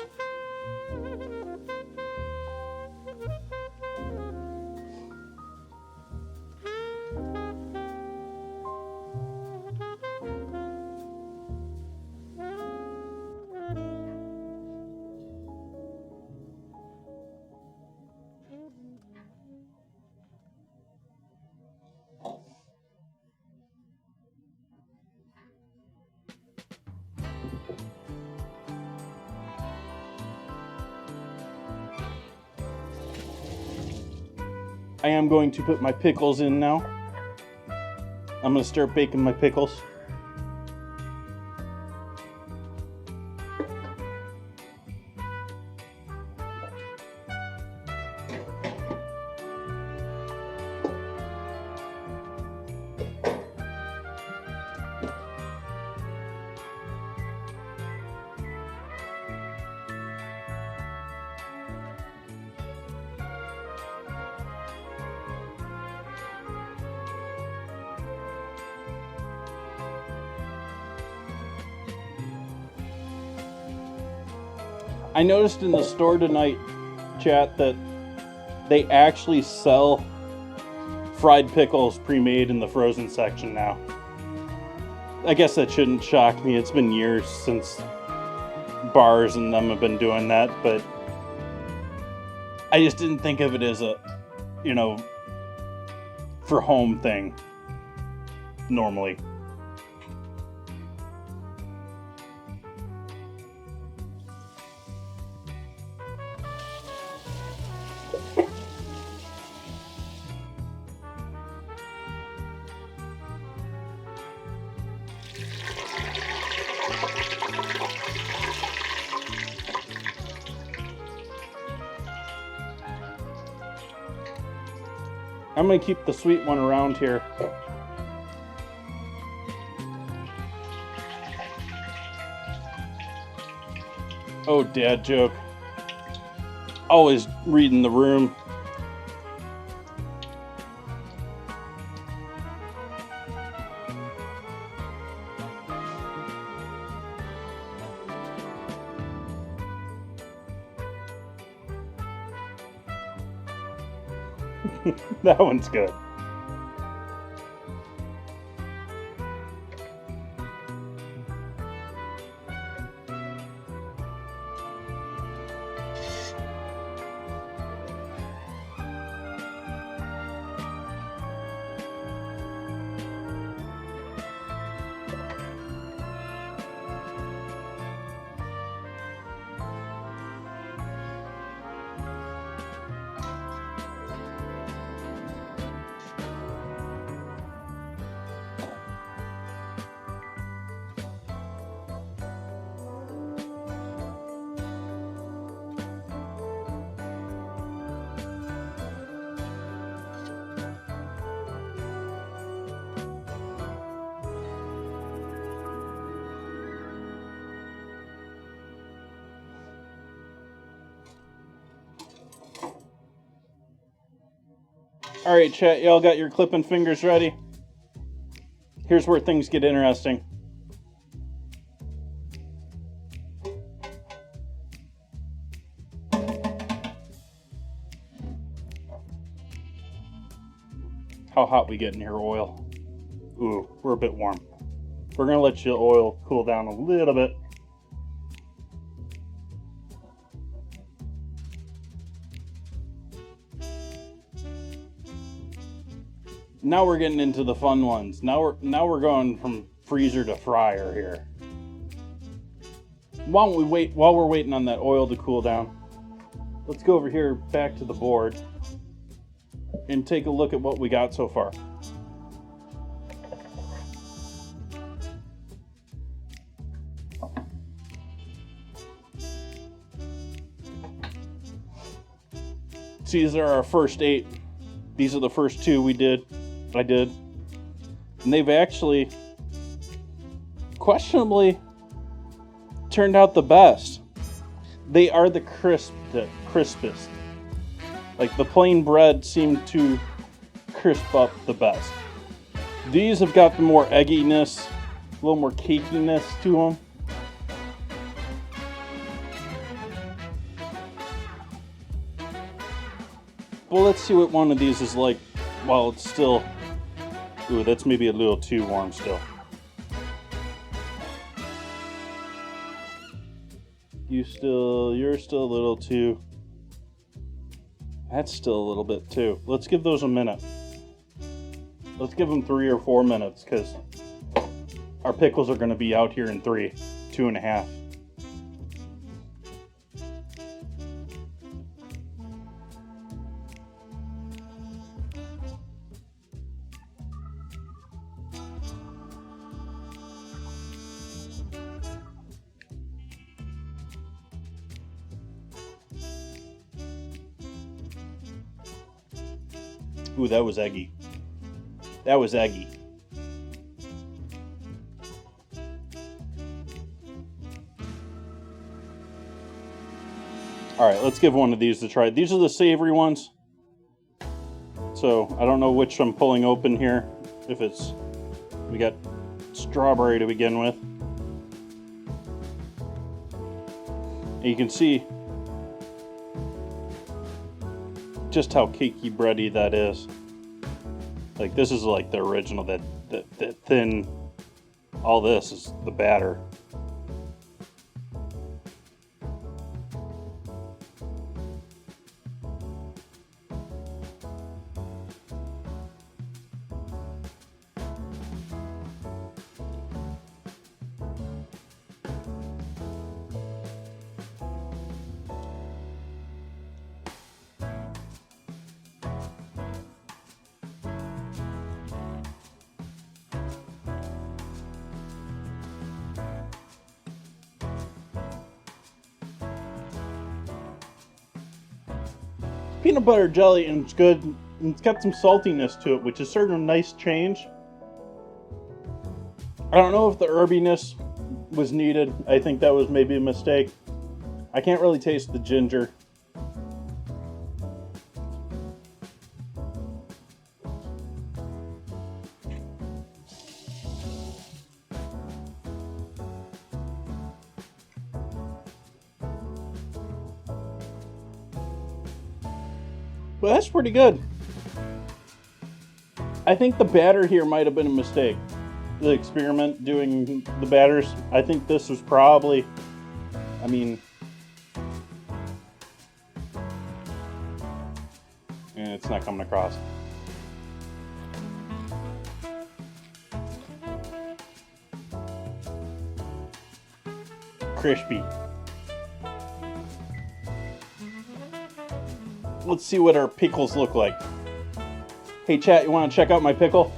I am going to put my pickles in now. I'm going to start baking my pickles. I noticed in the store tonight, chat, that they actually sell fried pickles pre-made in the frozen section now. I guess that shouldn't shock me. It's been years since bars and them have been doing that, but I just didn't think of it as a, for home thing normally. I'm going to keep the sweet one around here. Oh, dad joke. Always reading the room. That one's good. All right, chat, y'all got your clipping fingers ready? Here's where things get interesting. How hot we get in here, oil? Ooh, we're a bit warm. We're gonna let your oil cool down a little bit. Now we're getting into the fun ones. Now we're going from freezer to fryer here. While we're waiting on that oil to cool down, let's go over here back to the board and take a look at what we got so far. So these are our first 8. These are the first 2 I did. And they've actually questionably turned out the best. They are the crispest. Like the plain bread seemed to crisp up the best. These have got the more egginess, a little more cakiness to them. Well, let's see what one of these is like while it's still... Ooh, that's maybe a little too warm still. You're still a little too... That's still a little bit too. Let's give those a minute. Let's give them 3 or 4 minutes, because our pickles are going to be out here in 3, 2.5. Ooh, that was eggy. That was eggy. All right, let's give one of these a try. These are the savory ones. So I don't know which I'm pulling open here. If it's... We got strawberry to begin with. And you can see just how cakey bready that is. Like, this is like the original, that thin. All this is the batter. Peanut butter jelly, and it's good. And it's got some saltiness to it, which is sort of a nice change. I don't know if the herbiness was needed. I think that was maybe a mistake. I can't really taste the ginger. Well, that's pretty good. I think the batter here might have been a mistake. The experiment doing the batters. I think this was probably, I mean, it's not coming across. Crispy. Let's see what our pickles look like. Hey chat, you want to check out my pickle?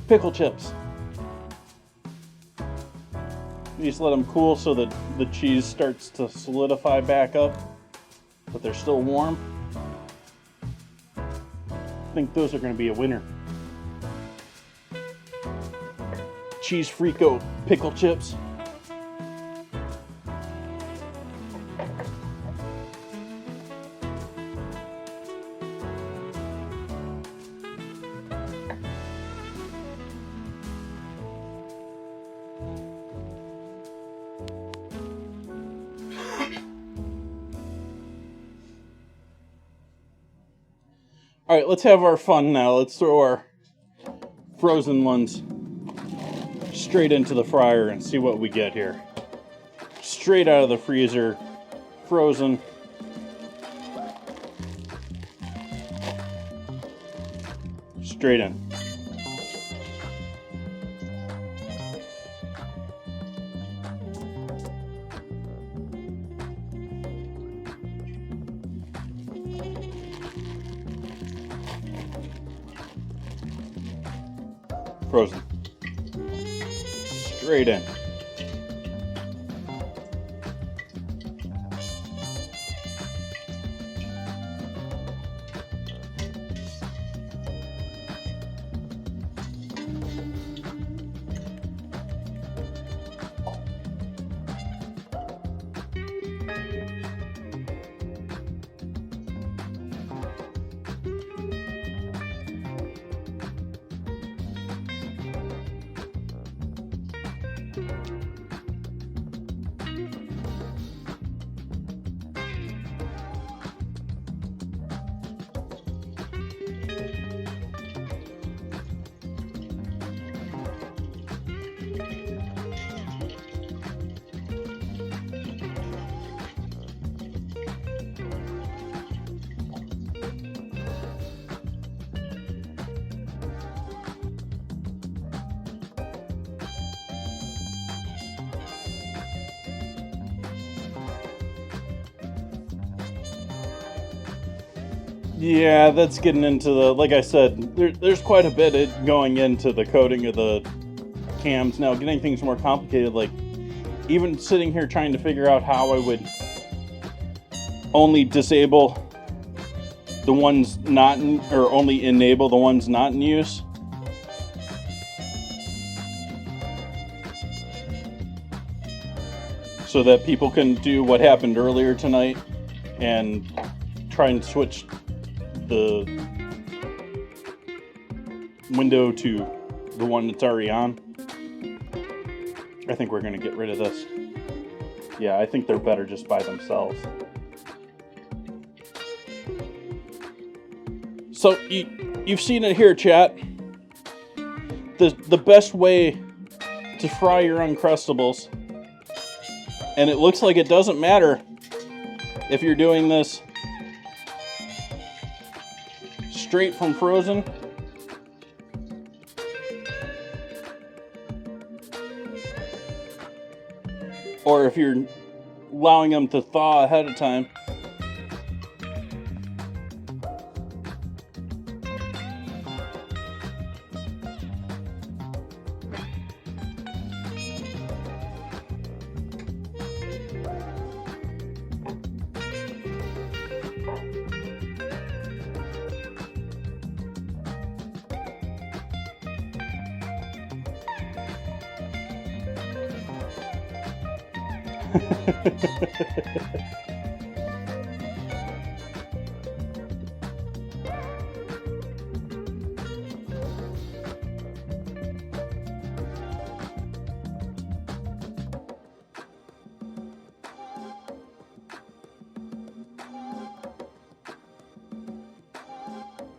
Pickle chips. You just let them cool so that the cheese starts to solidify back up, but they're still warm. I think those are going to be a winner. Cheese Frico pickle chips. All right, let's have our fun now. Let's throw our frozen ones straight into the fryer and see what we get here. Straight out of the freezer, frozen. Straight in. Frozen. Straight in. Yeah, that's getting into the, like I said, there's quite a bit going into the coating of the cams. Now, getting things more complicated, like even sitting here trying to figure out how I would only disable the ones not in, or only enable the ones not in use. So that people can do what happened earlier tonight and try and switch the window to the one that's already on. I think we're going to get rid of this. Yeah, I think they're better just by themselves. So you've seen it here, chat. The best way to fry your Uncrustables, and it looks like it doesn't matter if you're doing this straight from frozen or if you're allowing them to thaw ahead of time.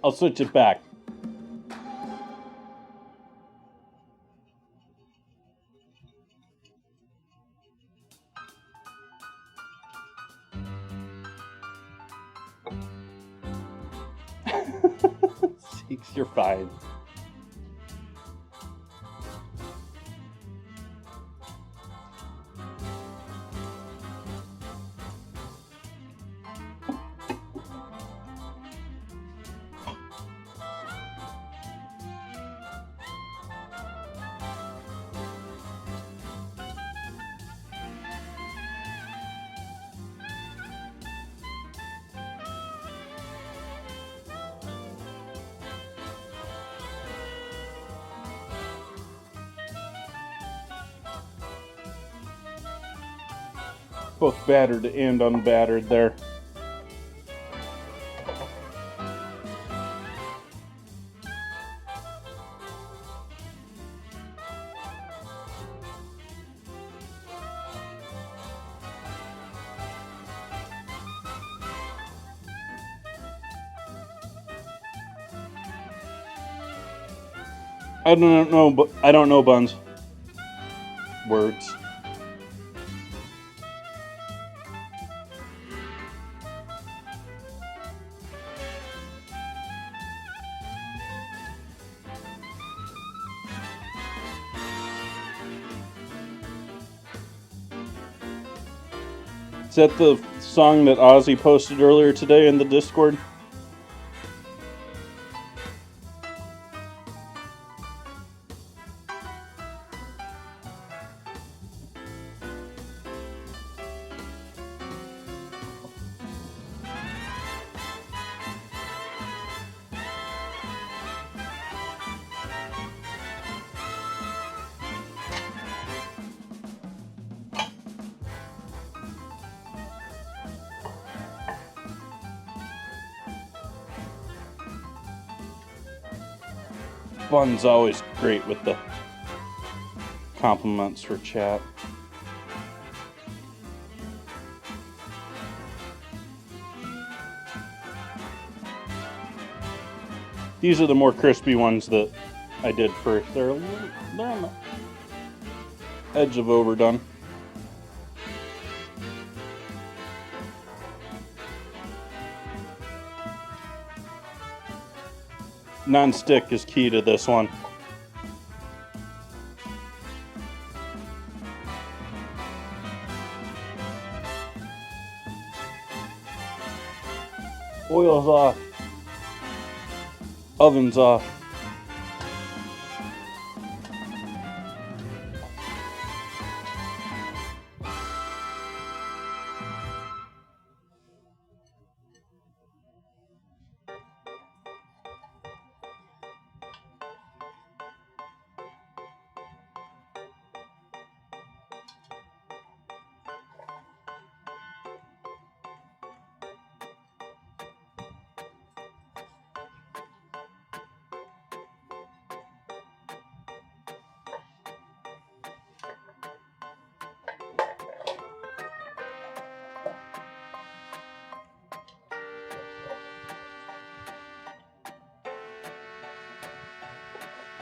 I'll switch it back. Six, you're fine. Both battered and unbattered there. I don't know buns. Words. Is that the song that Ozzy posted earlier today in the Discord? Bun's always great with the compliments for chat. These are the more crispy ones that I did first. They're on the edge of overdone. Non-stick is key to this one. Oil's off. Oven's off.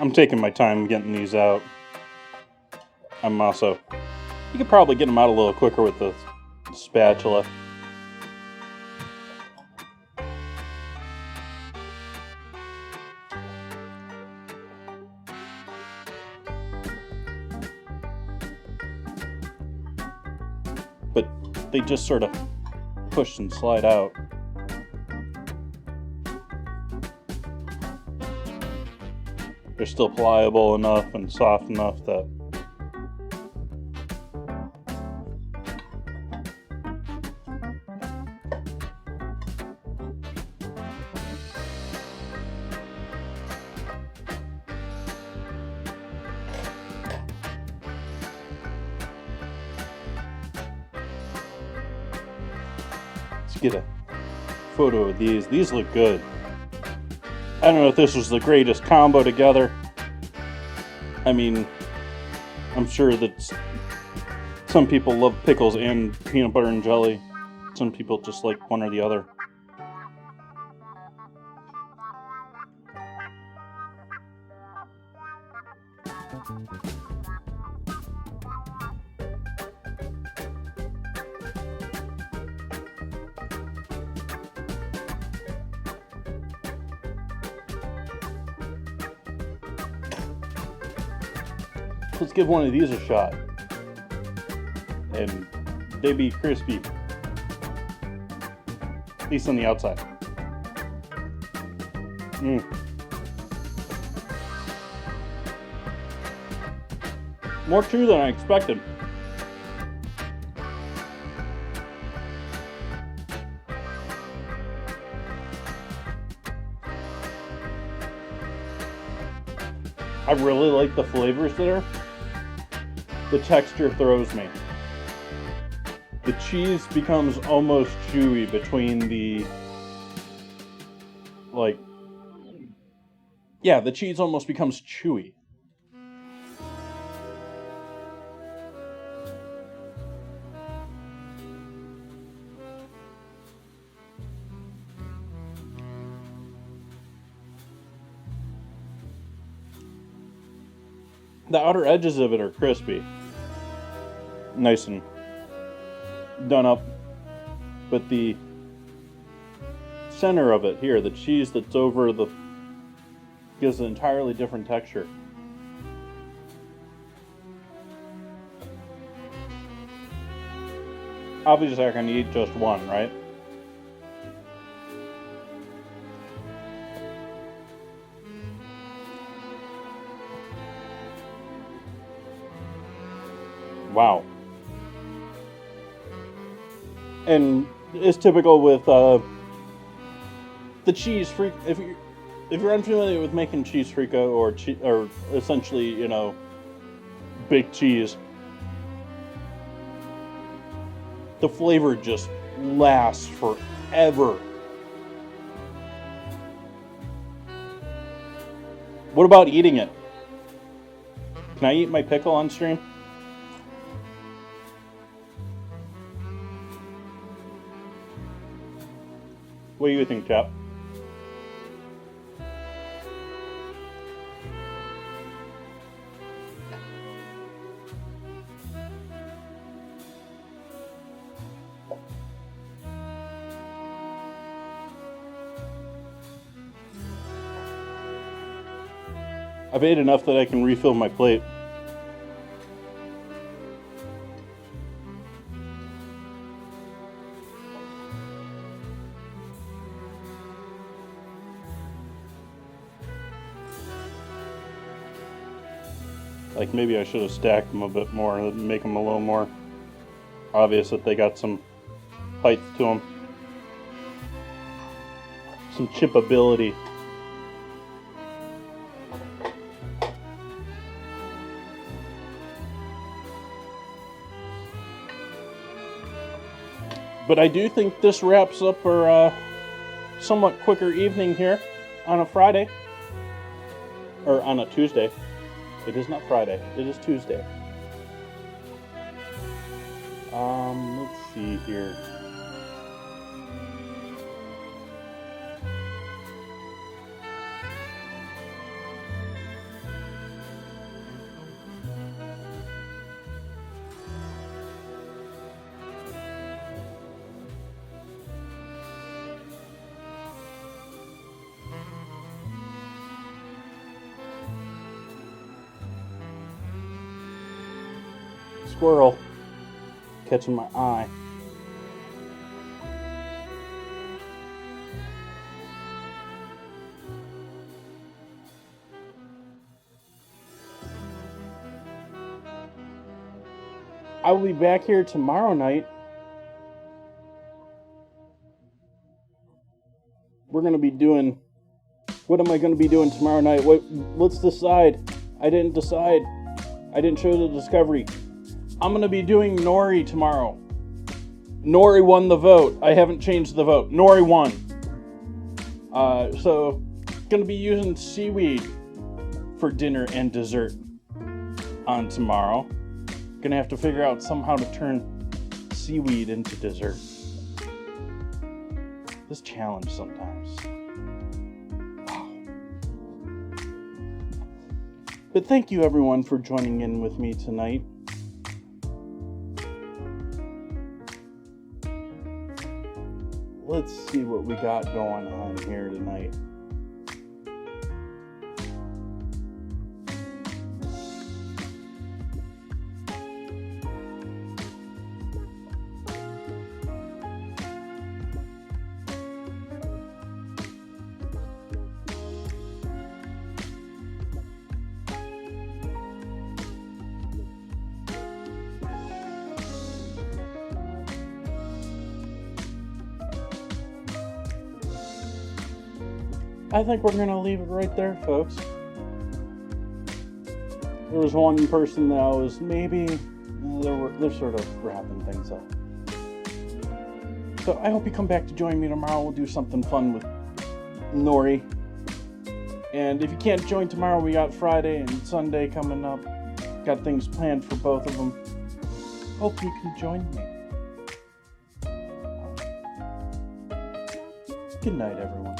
I'm taking my time getting these out. I'm also... You could probably get them out a little quicker with the spatula. But they just sort of push and slide out. They're still pliable enough and soft enough that get a photo of these. These look good. I don't know if this was the greatest combo together. I mean, I'm sure that some people love pickles and peanut butter and jelly. Some people just like one or the other. Let's give one of these a shot. And they be crispy. At least on the outside. More chew than I expected. I really like the flavors there. The texture throws me. The cheese becomes almost chewy between the, the cheese almost becomes chewy. The outer edges of it are crispy. Nice and done up. But the center of it here, the cheese that's over the, gives an entirely different texture. Obviously I can eat just one, right? Wow. And it's typical with the cheese freak. If you're unfamiliar with making cheese fricka or essentially, baked cheese, the flavor just lasts forever. What about eating it? Can I eat my pickle on stream? What do you think, chap? I've ate enough that I can refill my plate. Like, maybe I should have stacked them a bit more and make them a little more obvious that they got some height to them. Some chipability. But I do think this wraps up our somewhat quicker evening here on a Friday. Or on a Tuesday. It is not Friday. It is Tuesday. Let's see here. Squirrel catching my eye. I will be back here tomorrow night. We're going to be doing... What am I going to be doing tomorrow night? Let's decide. I didn't decide. I didn't show the discovery. I'm going to be doing nori tomorrow. Nori won the vote. I haven't changed the vote. Nori won. So, gonna be using seaweed for dinner and dessert on tomorrow. Gonna have to figure out somehow to turn seaweed into dessert. This challenge sometimes. But thank you everyone for joining in with me tonight. Let's see what we got going on here tonight. I think we're going to leave it right there, folks. There was one person that was maybe, they're sort of wrapping things up. So I hope you come back to join me tomorrow. We'll do something fun with Nori. And if you can't join tomorrow, we got Friday and Sunday coming up. Got things planned for both of them. Hope you can join me. Good night, everyone.